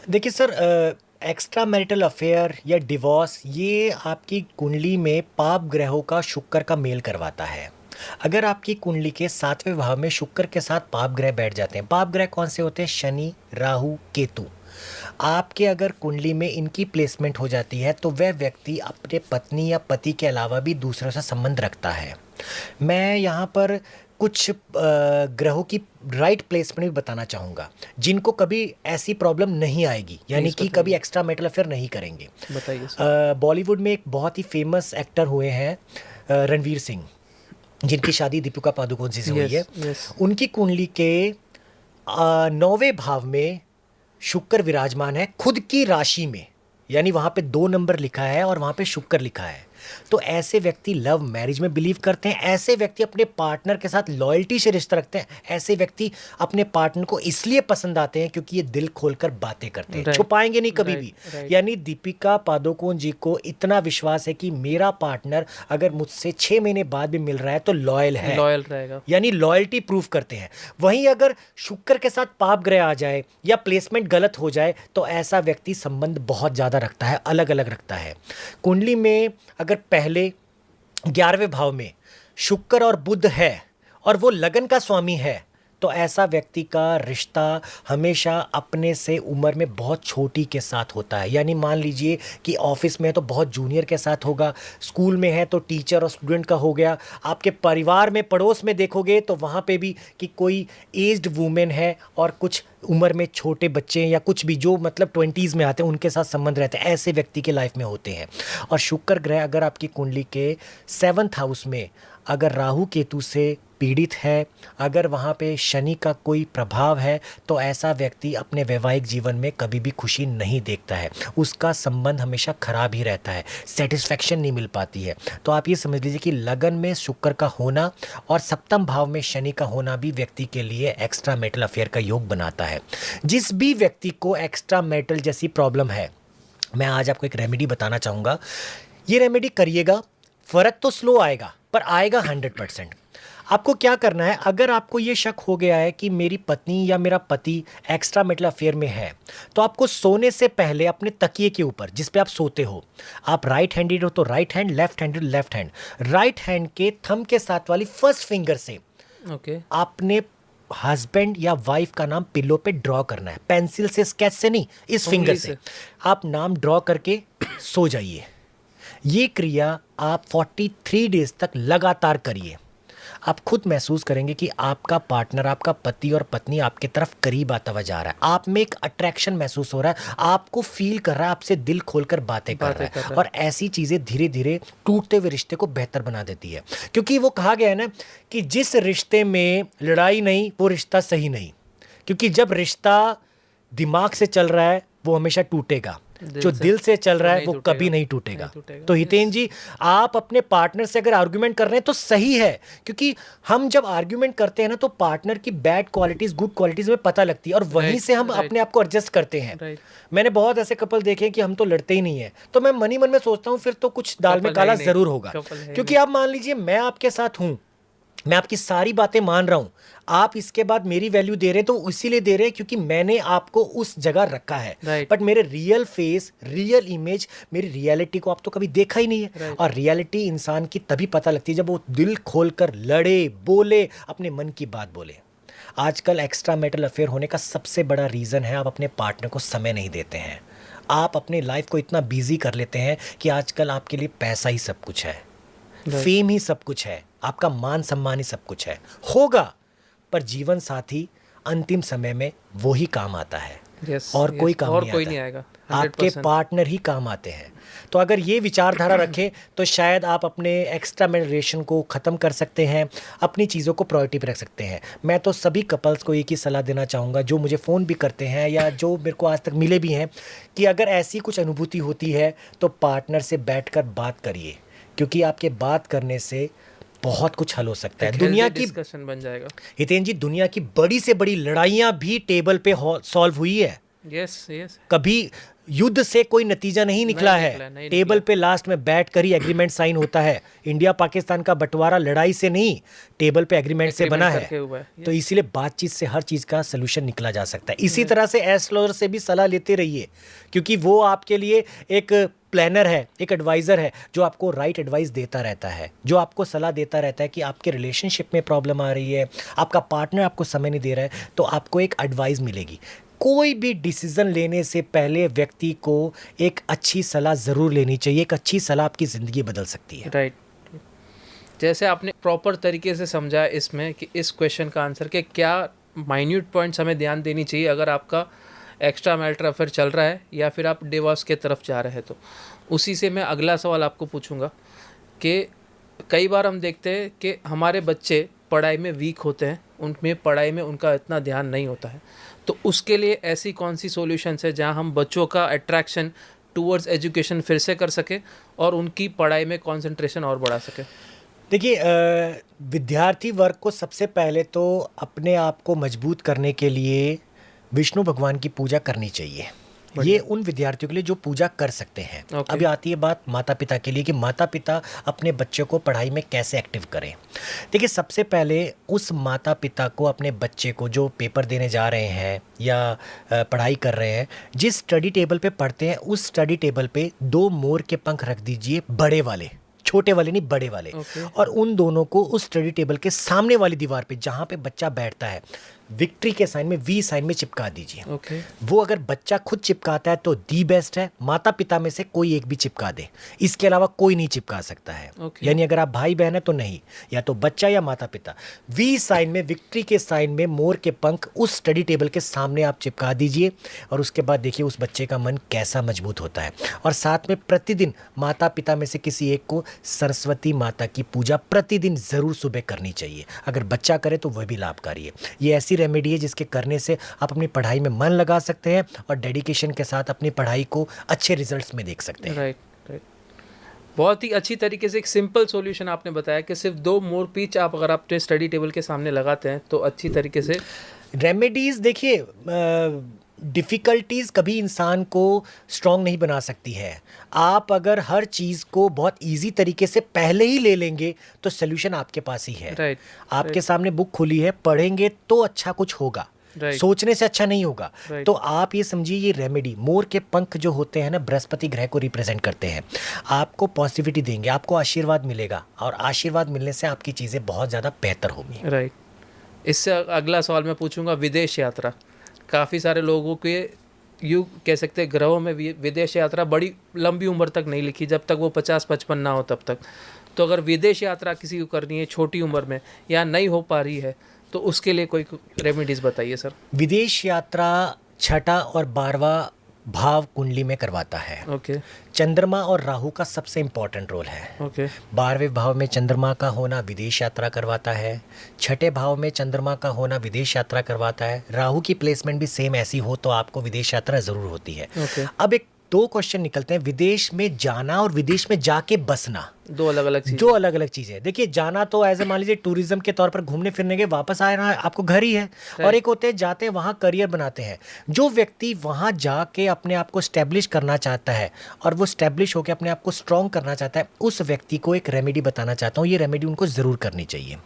देखिए सर, एक्स्ट्रा मैरिटल अफेयर या डिवोर्स ये आपकी कुंडली में पाप ग्रहों का शुक्र का मेल करवाता है। अगर आपकी कुंडली के 7वें भाव में शुक्र के साथ पाप ग्रह बैठ जाते हैं, पाप ग्रह कौन से होते हैं? शनि, राहु, केतु। आपके अगर कुंडली में इनकी प्लेसमेंट हो जाती है तो वह व्यक्ति अपने पत्नी या पति के अलावा भी दूसरों से संबंध रखता है। मैं यहाँ पर कुछ ग्रहों की राइट प्लेसमेंट भी बताना चाहूँगा जिनको कभी ऐसी प्रॉब्लम नहीं आएगी, यानी कि कभी एक्स्ट्रा मैरिटल अफेयर नहीं करेंगे। बताइए। बॉलीवुड में एक बहुत ही फेमस एक्टर हुए हैं रणवीर सिंह, जिनकी शादी दीपिका पादुकोण जी से हुई है। उनकी कुंडली के 9वें भाव में शुक्र विराजमान है, खुद की राशि में, यानी वहाँ पे 2 नंबर लिखा है और वहाँ पे शुक्र लिखा है। तो ऐसे व्यक्ति लव मैरिज में बिलीव करते हैं, ऐसे व्यक्ति अपने पार्टनर के साथ लॉयल्टी से रिश्ता रखते हैं, ऐसे व्यक्ति अपने पार्टनर को इसलिए पसंद आते हैं क्योंकि ये दिल खोलकर बातें करते हैं, छुपाएंगे नहीं कभी भी। यानी दीपिका पादुकोण जी को इतना विश्वास है कि मेरा पार्टनर अगर मुझसे 6 महीने बाद भी मिल रहा है तो लॉयल है, लॉयल रहेगा, यानी लॉयल्टी प्रूफ करते हैं। वहीं अगर शुक्र के साथ पाप ग्रह आ जाए या प्लेसमेंट गलत हो जाए तो ऐसा व्यक्ति संबंध बहुत ज़्यादा रखता है, अलग अलग रखता है। कुंडली में अगर पहले 11वें भाव में शुक्र और बुध है और वो लगन का स्वामी है तो ऐसा व्यक्ति का रिश्ता हमेशा अपने से उम्र में बहुत छोटी के साथ होता है। यानी मान लीजिए कि ऑफिस में है तो बहुत जूनियर के साथ होगा, स्कूल में है तो टीचर और स्टूडेंट का हो गया, आपके परिवार में पड़ोस में देखोगे तो वहाँ पे भी कि कोई एज्ड वुमेन है और कुछ उम्र में छोटे बच्चे या कुछ भी जो मतलब 20s में आते हैं उनके साथ संबंध रहते हैं, ऐसे व्यक्ति के लाइफ में होते हैं। और शुक्र ग्रह अगर आपकी कुंडली के 7th हाउस में अगर राहु केतु से पीड़ित है, अगर वहाँ पे शनि का कोई प्रभाव है तो ऐसा व्यक्ति अपने वैवाहिक जीवन में कभी भी खुशी नहीं देखता है, उसका संबंध हमेशा खराब ही रहता है, सेटिस्फैक्शन नहीं मिल पाती है। तो आप ये समझ लीजिए कि लगन में शुक्र का होना और 7वें भाव में शनि का होना भी व्यक्ति के लिए एक्स्ट्रा मैरिटल अफेयर का योग बनाता है। जिस भी व्यक्ति को एक्स्ट्रा मैरिटल जैसी प्रॉब्लम है, मैं आज आपको एक रेमेडी बताना चाहूँगा। ये रेमेडी करिएगा, फ़र्क तो स्लो आएगा पर आएगा 100%। आपको क्या करना है, अगर आपको ये शक हो गया है कि मेरी पत्नी या मेरा पति एक्स्ट्रा मैरिटल अफेयर में है तो आपको सोने से पहले अपने तकिए के ऊपर जिस पे आप सोते हो, आप राइट हैंडेड हो तो right hand, left handed left hand, right hand के थंब के साथ वाली फर्स्ट फिंगर से आपने हस्बैंड या वाइफ का नाम पिलो पे ड्रॉ करना है, पेंसिल से, स्केच से नहीं, इस फिंगर से आप नाम ड्रॉ करके सो जाइए। ये क्रिया आप 43 डेज तक लगातार करिए। आप खुद महसूस करेंगे कि आपका पार्टनर, आपका पति और पत्नी आपके तरफ करीब आता हुआ जा रहा है, आप में एक अट्रैक्शन महसूस हो रहा है, आपको फील कर रहा है, आपसे दिल खोलकर बातें कर रहा है। और ऐसी चीज़ें धीरे धीरे टूटते हुए रिश्ते को बेहतर बना देती है, क्योंकि वो कहा गया है ना कि जिस रिश्ते में लड़ाई नहीं वो रिश्ता सही नहीं, क्योंकि जब रिश्ता दिमाग से चल रहा है वो हमेशा टूटेगा, जो दिल से चल रहा है वो कभी नहीं टूटेगा। तो हितेन जी, आप अपने पार्टनर से अगर आर्गुमेंट कर रहे हैं तो सही है, क्योंकि हम जब आर्गुमेंट करते हैं ना तो पार्टनर की बैड क्वालिटीज गुड क्वालिटीज में पता लगती है और वहीं से हम अपने आप को एडजस्ट करते हैं। मैंने बहुत ऐसे कपल देखे हैं कि हम तो लड़ते ही नहीं है, तो मैं मन ही मन में सोचता हूँ फिर तो कुछ दाल में काला जरूर होगा, क्योंकि आप मान लीजिए मैं आपके साथ हूँ, मैं आपकी सारी बातें मान रहा हूँ, आप इसके बाद मेरी वैल्यू दे रहे हैं तो इसीलिए दे रहे हैं क्योंकि मैंने आपको उस जगह रखा है। बट मेरे रियल फेस, रियल इमेज, मेरी रियलिटी को आप तो कभी देखा ही नहीं है। और रियलिटी इंसान की तभी पता लगती है जब वो दिल खोलकर लड़े, बोले, अपने मन की बात बोले। आजकल एक्स्ट्रा मैरिटल अफेयर होने का सबसे बड़ा रीज़न है आप अपने पार्टनर को समय नहीं देते हैं। आप अपने लाइफ को इतना बिजी कर लेते हैं कि आजकल आपके लिए पैसा ही सब कुछ है, फेम ही सब कुछ है, आपका मान सम्मान ही सब कुछ है, होगा, पर जीवन साथी अंतिम समय में वो ही काम आता है। और कोई काम नहीं आएगा, आपके पार्टनर ही काम आते हैं। तो अगर ये विचारधारा रखें तो शायद आप अपने एक्स्ट्रा मैरिटल रिलेशन को ख़त्म कर सकते हैं, अपनी चीज़ों को प्रायोरिटी पर रख सकते हैं। मैं तो सभी कपल्स को एक ही सलाह देना चाहूँगा जो मुझे फ़ोन भी करते हैं या जो मेरे को आज तक मिले भी हैं, कि अगर ऐसी कुछ अनुभूति होती है तो पार्टनर से बैठकर बात करिए, क्योंकि आपके बात करने से बहुत कुछ हल हो सकता है। दुनिया की डिस्कशन बन जाएगा। हितेन जी, दुनिया की बड़ी से बड़ी लड़ाइयाँ भी टेबल पे सॉल्व हुई है। Yes yes. कभी युद्ध से कोई नतीजा नहीं निकला नहीं है। निकला, नहीं टेबल निकला। पे लास्ट में बैठकर ही एग्रीमेंट साइन होता है। इंडिया पाकिस्तान का बंटवारा लड़ाई से नहीं, टेबल पे एग्रीमेंट से बना करके है। हुआ है। तो इसीलिए बातचीत से हर चीज का सोल्यूशन निकला जा सकता है। इसी तरह से एस्ट्रोलॉजर से भी सलाह लेते रहिए, क्योंकि वो आपके लिए एक प्लानर है, एक एडवाइजर है, जो आपको राइट एडवाइस देता रहता है, जो आपको सलाह देता रहता है कि आपके रिलेशनशिप में प्रॉब्लम आ रही है, आपका पार्टनर आपको समय नहीं दे रहा है, तो आपको एक एडवाइस मिलेगी। कोई भी डिसीजन लेने से पहले व्यक्ति को एक अच्छी सलाह ज़रूर लेनी चाहिए। एक अच्छी सलाह आपकी ज़िंदगी बदल सकती है। राइट। जैसे आपने प्रॉपर तरीके से समझा इसमें कि इस क्वेश्चन का आंसर के क्या माइन्यूट पॉइंट्स हमें ध्यान देनी चाहिए अगर आपका एक्स्ट्रा मैरिटल अफेयर चल रहा है या फिर आप डिवोर्स के तरफ जा रहे हैं। तो उसी से मैं अगला सवाल आपको पूछूंगा कि कई बार हम देखते हैं कि हमारे बच्चे पढ़ाई में वीक होते हैं, उनमें पढ़ाई में उनका इतना ध्यान नहीं होता है, तो उसके लिए ऐसी कौन सी सॉल्यूशंस है जहां हम बच्चों का अट्रैक्शन टूवर्ड्स एजुकेशन फिर से कर सके और उनकी पढ़ाई में कंसंट्रेशन और बढ़ा सके? देखिए, विद्यार्थी वर्ग को सबसे पहले तो अपने आप को मजबूत करने के लिए विष्णु भगवान की पूजा करनी चाहिए। ये उन विद्यार्थियों के लिए जो पूजा कर सकते हैं। Okay. अभी आती है बात माता पिता के लिए कि माता पिता अपने बच्चे को पढ़ाई में कैसे एक्टिव करें। देखिए, सबसे पहले उस माता पिता को अपने बच्चे को जो पेपर देने जा रहे हैं या पढ़ाई कर रहे हैं, जिस स्टडी टेबल पे पढ़ते हैं उस स्टडी टेबल पे 2 मोर के पंख रख दीजिए, बड़े वाले, छोटे वाले नहीं, बड़े वाले। Okay. और उन दोनों को उस स्टडी टेबल के सामने वाली दीवार पे जहाँ पे बच्चा बैठता है, विक्ट्री के साइन में, वी साइन में चिपका दीजिए। ओके। वो अगर बच्चा खुद चिपकाता है तो दी बेस्ट है। माता पिता में से कोई एक भी चिपका दे, इसके अलावा कोई नहीं चिपका सकता है। Okay. यानी अगर आप भाई बहन है तो नहीं, या तो बच्चा या माता पिता। वी साइन में, विक्ट्री के साइन में मोर के पंख उस स्टडी टेबल के सामने आप चिपका दीजिए और उसके बाद देखिए उस बच्चे का मन कैसा मजबूत होता है। और साथ में प्रतिदिन माता पिता में से किसी एक को सरस्वती माता की पूजा प्रतिदिन जरूर सुबह करनी चाहिए। अगर बच्चा करे तो वह भी लाभकारी है। ये ऐसी रेमेडी है जिसके करने से आप अपनी पढ़ाई में मन लगा सकते हैं और डेडिकेशन के साथ अपनी पढ़ाई को अच्छे रिजल्ट्स में देख सकते हैं। Right right. बहुत ही अच्छी तरीके से एक सिंपल सॉल्यूशन आपने बताया कि सिर्फ 2 मोर पीच आप अगर अपने स्टडी टेबल के सामने लगाते हैं तो अच्छी तरीके से रेमेडीज, देखिए, डिफ़िकल्टीज़ कभी इंसान को स्ट्रांग नहीं बना सकती है। आप अगर हर चीज़ को बहुत इजी तरीके से पहले ही ले लेंगे तो सोल्यूशन आपके पास ही है। राइट। आपके सामने बुक खुली है, पढ़ेंगे तो अच्छा कुछ होगा। Right. सोचने से अच्छा नहीं होगा। Right. तो आप ये समझिए, ये रेमेडी, मोर के पंख जो होते हैं ना, बृहस्पति ग्रह को रिप्रेजेंट करते हैं। आपको पॉजिटिविटी देंगे, आपको आशीर्वाद मिलेगा और आशीर्वाद मिलने से आपकी चीज़ें बहुत ज़्यादा बेहतर होंगी। राइट। इससे अगला सवाल मैं पूछूंगा विदेश यात्रा। काफ़ी सारे लोगों के यूँ कह सकते हैं ग्रहों में विदेश यात्रा बड़ी लंबी उम्र तक नहीं लिखी, जब तक वो 50-55 ना हो तब तक। तो अगर विदेश यात्रा किसी को करनी है छोटी उम्र में या नहीं हो पा रही है तो उसके लिए कोई रेमेडीज़ बताइए सर। विदेश यात्रा 6ठा और 12वां भाव कुंडली में करवाता है। ओके। चंद्रमा और राहु का सबसे इंपॉर्टेंट रोल है। ओके। 12वें भाव में चंद्रमा का होना विदेश यात्रा करवाता है। 6ठे भाव में चंद्रमा का होना विदेश यात्रा करवाता है। राहु की प्लेसमेंट भी सेम ऐसी हो तो आपको विदेश यात्रा जरूर होती है। ओके। अब एक 2 क्वेश्चन निकलते हैं, विदेश में जाना और विदेश में जाके बसना। 2 अलग अलग चीज़। 2 अलग अलग चीज़ें हैं। देखिए, जाना तो एज ए मान लीजिए टूरिज्म के तौर पर घूमने फिरने के, वापस आना आपको घर ही है। और एक होते हैं जाते हैं वहाँ करियर बनाते हैं। जो व्यक्ति वहाँ जाके अपने आप को स्टैब्लिश करना चाहता है और वो स्टैब्लिश होकर अपने आप को स्ट्रॉन्ग करना चाहता है, उस व्यक्ति को एक रेमेडी बताना चाहता हूँ। ये रेमेडी उनको ज़रूर करनी चाहिए।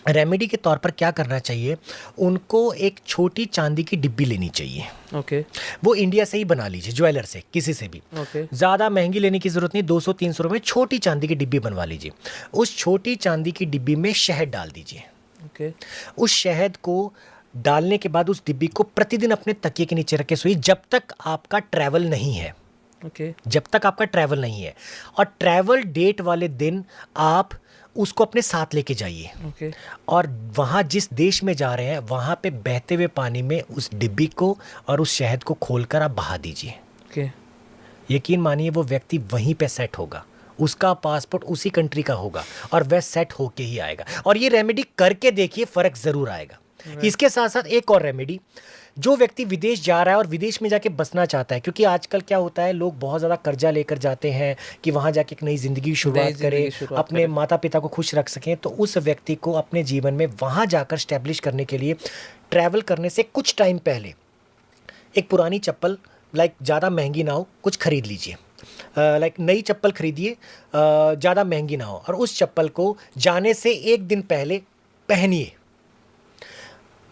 रेमेडी के तौर पर क्या करना चाहिए, उनको एक छोटी चांदी की डिब्बी लेनी चाहिए। ओके। वो इंडिया से ही बना लीजिए, ज्वेलर से, किसी से भी। ओके। ज़्यादा महंगी लेने की ज़रूरत नहीं, 200-300 रुपये छोटी चांदी की डिब्बी बनवा लीजिए। उस छोटी चांदी की डिब्बी में शहद डाल दीजिए। ओके। उस शहद को डालने के बाद उस डिब्बी को प्रतिदिन अपने तकिए के नीचे रखे सोइए, जब तक आपका ट्रैवल नहीं है। ओके। जब तक आपका ट्रैवल नहीं है। और ट्रैवल डेट वाले दिन आप उसको अपने साथ लेके जाइए। ओके। और वहाँ जिस देश में जा रहे हैं वहाँ पे बहते हुए पानी में उस डिब्बी को और उस शहद को खोलकर आप बहा दीजिए। ओके। यकीन मानिए वो व्यक्ति वहीं पे सेट होगा, उसका पासपोर्ट उसी कंट्री का होगा और वह सेट होके ही आएगा। और ये रेमेडी करके देखिए, फ़र्क ज़रूर आएगा। इसके साथ साथ एक और रेमेडी, जो व्यक्ति विदेश जा रहा है और विदेश में जाके बसना चाहता है, क्योंकि आजकल क्या होता है, लोग बहुत ज़्यादा कर्जा लेकर जाते हैं कि वहाँ जाके एक नई ज़िंदगी की शुरुआत करें, अपने माता पिता को खुश रख सकें। तो उस व्यक्ति को अपने जीवन में वहाँ जाकर स्टैब्लिश करने के लिए ट्रैवल करने से कुछ टाइम पहले एक पुरानी चप्पल लाइक ज़्यादा महंगी ना हो, कुछ खरीद लीजिए। लाइक नई चप्पल खरीदिए, ज़्यादा महंगी ना हो, और उस चप्पल को जाने से एक दिन पहले पहनिए।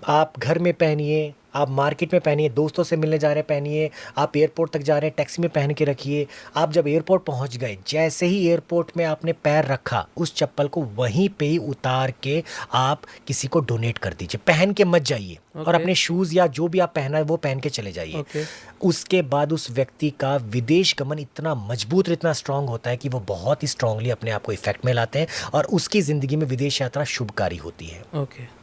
आप घर में पहनिए, आप मार्केट में पहनिए, दोस्तों से मिलने जा रहे हैं पहनिए, आप एयरपोर्ट तक जा रहे हैं टैक्सी में पहन के रखिए। आप जब एयरपोर्ट पहुंच गए, जैसे ही एयरपोर्ट में आपने पैर रखा, उस चप्पल को वहीं पे ही उतार के आप किसी को डोनेट कर दीजिए, पहन के मत जाइए। और अपने शूज़ या जो भी आप पहना है वो पहन के चले जाइए। उसके बाद उस व्यक्ति का विदेश गमन इतना मजबूत और इतना स्ट्रांग होता है कि वो बहुत ही स्ट्रांगली अपने आप को इफेक्ट में लाते हैं और उसकी ज़िंदगी में विदेश यात्रा शुभकारी होती है। ओके।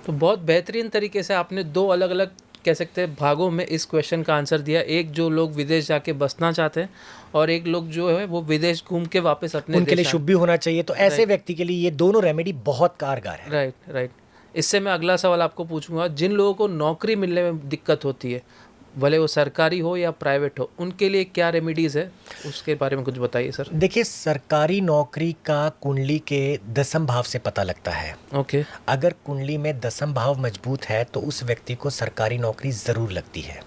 तो बहुत बेहतरीन तरीके से आपने दो अलग अलग कह सकते हैं भागों में इस क्वेश्चन का आंसर दिया। एक जो लोग विदेश जाके बसना चाहते हैं और एक लोग जो है वो विदेश घूम के वापस अपने उनके लिए शुभ भी होना चाहिए। तो ऐसे व्यक्ति के लिए ये दोनों रेमेडी बहुत कारगर है। राइट। इससे मैं अगला सवाल आपको पूछूंगा, जिन लोगों को नौकरी मिलने में दिक्कत होती है, भले वो सरकारी हो या प्राइवेट हो, उनके लिए क्या रेमेडीज़ है, उसके बारे में कुछ बताइए सर। देखिए, सरकारी नौकरी का कुंडली के दसम भाव से पता लगता है। ओके। अगर कुंडली में दसम भाव मजबूत है तो उस व्यक्ति को सरकारी नौकरी ज़रूर लगती है।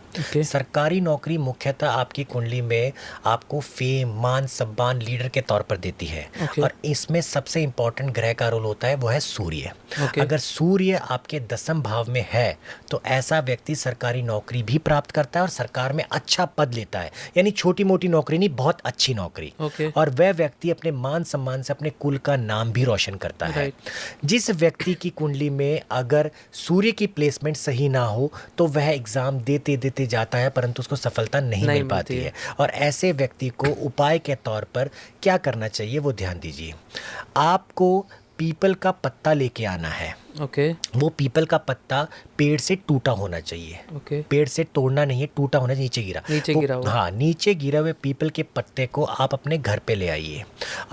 सरकारी नौकरी मुख्यतः आपकी कुंडली में आपको फेम, मान सम्मान, लीडर के तौर पर देती है। और इसमें सबसे इम्पोर्टेंट ग्रह का रोल होता है, वो है सूर्य। अगर सूर्य आपके दसम भाव में है तो ऐसा व्यक्ति सरकारी नौकरी भी प्राप्त करता है और सरकार में अच्छा पद लेता है, यानी छोटी मोटी नौकरी नहीं, बहुत अच्छी नौकरी। और वह व्यक्ति अपने मान सम्मान से अपने कुल का नाम भी रोशन करता है। जिस व्यक्ति की कुंडली में अगर सूर्य की प्लेसमेंट सही ना हो तो वह एग्जाम देते देते जाता है परंतु उसको सफलता नहीं मिल पाती है। और ऐसे व्यक्ति को उपाय के तौर पर क्या करना चाहिए वो ध्यान दीजिए। आपको पीपल का पत्ता लेके आना है। वो पीपल का पत्ता पेड़ से टूटा होना चाहिए। पेड़ से तोड़ना नहीं है, टूटा होना, नीचे गिरा हुआ। हाँ, नीचे गिरा हुए पीपल के पत्ते को आप अपने घर पे ले आइए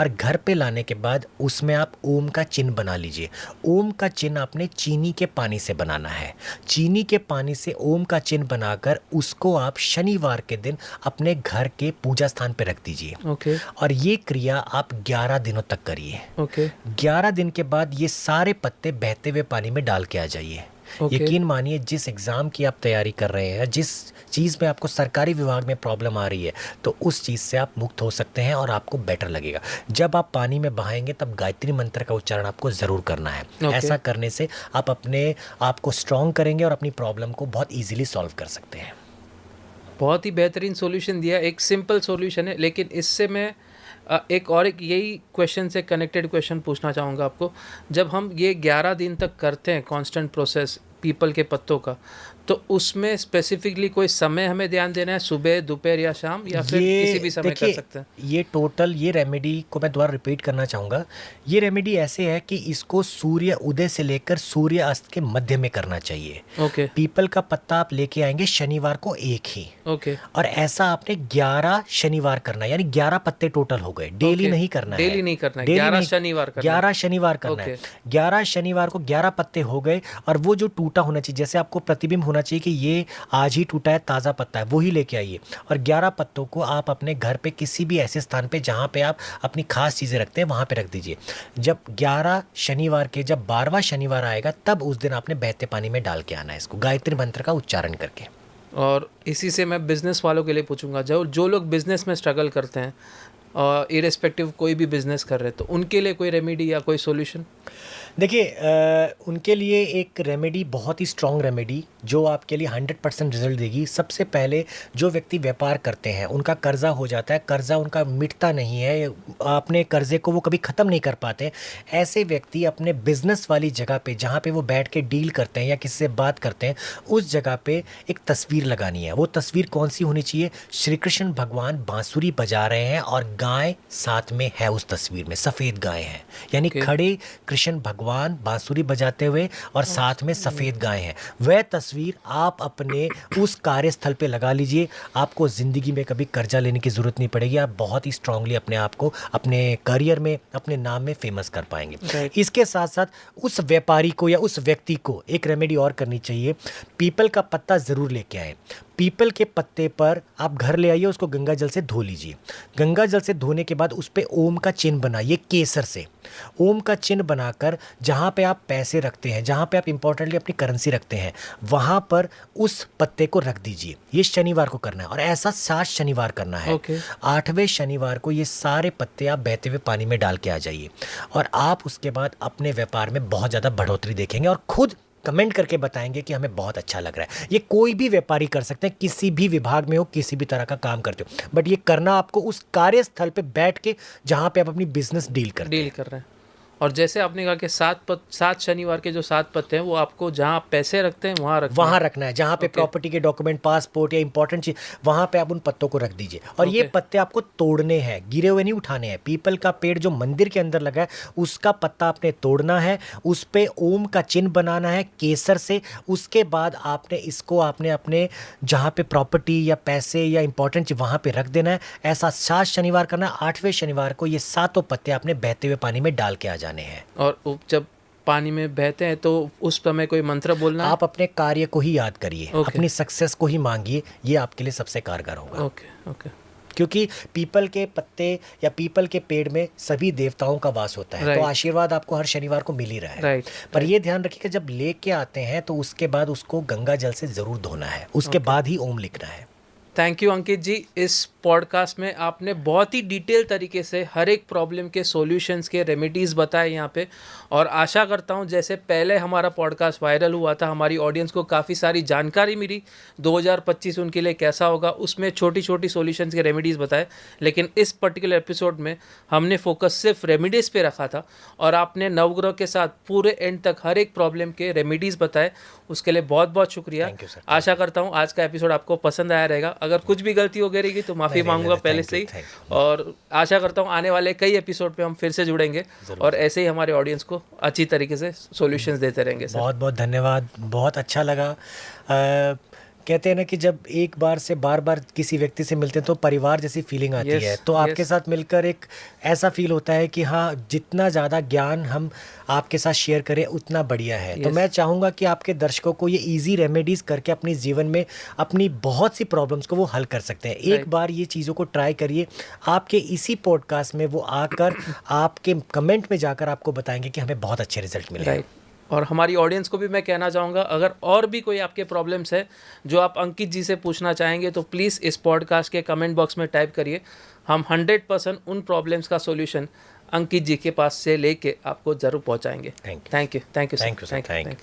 और घर पे लाने के बाद उसमें आप ओम का चिन्ह बना लीजिए। ओम का चिन्ह आपने चीनी के पानी से बनाना है। चीनी के पानी से ओम का चिन्ह बनाकर उसको आप शनिवार के दिन अपने घर के पूजा स्थान पे रख दीजिए। और ये क्रिया आप 11 दिनों तक करिए। 11 दिन के बाद ये सारे पत्ते बहते हुए पानी में डाल के आ जाइए। यकीन मानिए, जिस एग्ज़ाम की आप तैयारी कर रहे हैं, जिस चीज़ में आपको सरकारी विभाग में प्रॉब्लम आ रही है, तो उस चीज़ से आप मुक्त हो सकते हैं और आपको बेटर लगेगा। जब आप पानी में बहाएंगे तब गायत्री मंत्र का उच्चारण आपको ज़रूर करना है। ऐसा करने से आप अपने आप को स्ट्रॉन्ग करेंगे और अपनी प्रॉब्लम को बहुत ईजिली सॉल्व कर सकते हैं। बहुत ही बेहतरीन सॉल्यूशन दिया। एक सिंपल सॉल्यूशन है, लेकिन इससे मैं एक यही क्वेश्चन से कनेक्टेड क्वेश्चन पूछना चाहूँगा आपको। जब हम ये 11 दिन तक करते हैं कांस्टेंट प्रोसेस पीपल के पत्तों का, तो उसमें स्पेसिफिकली कोई समय हमें ध्यान देना है, सुबह, दोपहर या शाम, या फिर किसी भी समय कर सकते हैं? ये रेमेडी को मैं दोबारा रिपीट करना चाहूँगा। ये रेमेडी ऐसे है कि इसको सूर्य उदय से लेकर सूर्य अस्त के मध्य में करना चाहिए। पीपल का पत्ता आप लेके आएंगे शनिवार को एक ही। और ऐसा आपने 11 शनिवार करना है, यानी 11 पत्ते टोटल हो गए। डेली नहीं करना है, 11 शनिवार करना है। 11 शनिवार को 11 पत्ते हो गए और वो जो टूटा होना चाहिए, जैसे आपको प्रतिबिंब होना चाहिए कि ये आज ही टूटा है, ताज़ा पत्ता है, वो ही लेके आइए। और 11 पत्तों को आप अपने घर पे किसी भी ऐसे स्थान पे जहाँ पे आप अपनी खास चीज़ें रखते हैं वहाँ पे रख दीजिए। जब 11 शनिवार के जब 12वां शनिवार आएगा तब उस दिन आपने बहते पानी में डाल के आना है इसको, गायत्री मंत्र का उच्चारण करके। और इसी से मैं बिज़नेस वालों के लिए पूछूंगा, जो लोग बिज़नेस में स्ट्रगल करते हैं और इरेस्पेक्टिव कोई भी बिज़नेस कर रहे हैं, तो उनके लिए कोई रेमेडी या कोई सॉल्यूशन? देखिए, उनके लिए एक रेमेडी, बहुत ही स्ट्रॉन्ग रेमेडी जो आपके लिए 100% रिजल्ट देगी। सबसे पहले जो व्यक्ति व्यापार करते हैं, उनका कर्जा हो जाता है, कर्जा उनका मिटता नहीं है, अपने कर्जे को वो कभी ख़त्म नहीं कर पाते, ऐसे व्यक्ति अपने बिजनेस वाली जगह पे जहाँ पे वो बैठ के डील करते हैं या किसी से बात करते हैं, उस जगह पे एक तस्वीर लगानी है। वो तस्वीर कौन सी होनी चाहिए? श्री कृष्ण भगवान बांसुरी बजा रहे हैं और गाय साथ में है उस तस्वीर में, सफ़ेद गाय है, यानी खड़े कृष्ण भगवान बांसुरी बजाते हुए और साथ में सफ़ेद गाय हैं। वह तस्वीर आप अपने उस कार्यस्थल पे लगा लीजिए। आपको ज़िंदगी में कभी कर्जा लेने की ज़रूरत नहीं पड़ेगी। आप बहुत ही स्ट्रांगली अपने आप को अपने करियर में, अपने नाम में फेमस कर पाएंगे। इसके साथ साथ उस व्यापारी को या उस व्यक्ति को एक रेमेडी और करनी चाहिए। पीपल का पत्ता ज़रूर लेके आए। पीपल के पत्ते पर आप घर ले आइए, उसको गंगा जल से धो लीजिए। गंगा जल से धोने के बाद उस पे ओम का चिन्ह बनाइए केसर से। ओम का चिन्ह बनाकर जहाँ पे आप पैसे रखते हैं, जहाँ पे आप इंपॉर्टेंटली अपनी करेंसी रखते हैं, वहाँ पर उस पत्ते को रख दीजिए। ये शनिवार को करना है और ऐसा 7 शनिवार करना है। 8वें शनिवार को ये सारे पत्ते आप बहते हुए पानी में डाल के आ जाइए और आप उसके बाद अपने व्यापार में बहुत ज़्यादा बढ़ोतरी देखेंगे और खुद कमेंट करके बताएंगे कि हमें बहुत अच्छा लग रहा है। ये कोई भी व्यापारी कर सकते हैं, किसी भी विभाग में हो, किसी भी तरह का काम करते हो, बट ये करना आपको उस कार्यस्थल पे बैठ के जहाँ पे आप अपनी बिजनेस डील कर रहे हैं। और जैसे आपने कहा कि 7 शनिवार के जो 7 पत्ते हैं वो आपको जहाँ आप पैसे रखते हैं वहाँ रखना है। जहाँ पे प्रॉपर्टी के डॉक्यूमेंट, पासपोर्ट या इंपॉर्टेंट चीज, वहाँ पे आप उन पत्तों को रख दीजिए। और ये पत्ते आपको तोड़ने हैं, गिरे हुए नहीं उठाने हैं। पीपल का पेड़ जो मंदिर के अंदर लगा है उसका पत्ता आपने तोड़ना है, उस पे ओम का चिन्ह बनाना है केसर से। उसके बाद आपने अपने जहाँ पे प्रॉपर्टी या पैसे या इंपॉर्टेंट चीज वहाँ पे रख देना है। ऐसा 7 शनिवार करना है। 8वें शनिवार को ये 7 पत्ते आपने बहते हुए पानी में डाल के आ जाने हैं। और जब पानी में बहते हैं तो उस समय कोई मंत्र बोलना है? आप अपने कार्य को ही याद करिए, अपनी सक्सेस को ही मांगिए, ये आपके लिए सबसे कारगर होगा। ओके। क्योंकि पीपल के पत्ते या पीपल के पेड़ में सभी देवताओं का वास होता है, तो आशीर्वाद आपको हर शनिवार को मिल ही रहा है। पर ये ध्यान रखिएगा जब लेके आते हैं तो उसके बाद उसको गंगा जल से जरूर धोना है, उसके बाद ही ओम लिखना है। थैंक यू अंकित जी। इस पॉडकास्ट में आपने बहुत ही डिटेल तरीके से हर एक प्रॉब्लम के सॉल्यूशंस के रेमेडीज़ बताए यहाँ पे, और आशा करता हूँ जैसे पहले हमारा पॉडकास्ट वायरल हुआ था, हमारी ऑडियंस को काफ़ी सारी जानकारी मिली 2025 उनके लिए कैसा होगा, उसमें छोटी छोटी सॉल्यूशंस के रेमेडीज़ बताए। लेकिन इस पर्टिकुलर एपिसोड में हमने फोकस सिर्फ रेमेडीज़ पे रखा था और आपने नवग्रह के साथ पूरे एंड तक हर एक प्रॉब्लम के रेमेडीज़ बताए, उसके लिए बहुत बहुत शुक्रिया। आशा करता हूँ आज का एपिसोड आपको पसंद आया रहेगा। अगर कुछ भी गलती हो गई रहेगी तो माफ़ी मांगूंगा पहले से ही, और आशा करता हूँ आने वाले कई एपिसोड पे हम फिर से जुड़ेंगे और ऐसे ही हमारे ऑडियंस को अच्छी तरीके से सॉल्यूशंस देते रहेंगे। बहुत बहुत धन्यवाद, बहुत अच्छा लगा। कहते हैं ना कि जब एक बार से बार बार किसी व्यक्ति से मिलते हैं तो परिवार जैसी फीलिंग आती है, तो आपके साथ मिलकर एक ऐसा फील होता है कि हाँ, जितना ज़्यादा ज्ञान हम आपके साथ शेयर करें उतना बढ़िया है। तो मैं चाहूँगा कि आपके दर्शकों को ये इजी रेमेडीज़ करके अपने जीवन में अपनी बहुत सी प्रॉब्लम्स को वो हल कर सकते हैं। एक बार ये चीज़ों को ट्राई करिए, आपके इसी पॉडकास्ट में वो आकर आपके कमेंट में जाकर आपको बताएंगे कि हमें बहुत अच्छे रिजल्ट मिले हैं। और हमारी ऑडियंस को भी मैं कहना चाहूँगा, अगर और भी कोई आपके प्रॉब्लम्स है जो आप अंकित जी से पूछना चाहेंगे तो प्लीज़ इस पॉडकास्ट के कमेंट बॉक्स में टाइप करिए। हम 100% उन प्रॉब्लम्स का सॉल्यूशन अंकित जी के पास से लेके आपको ज़रूर पहुँचाएंगे। Thank you.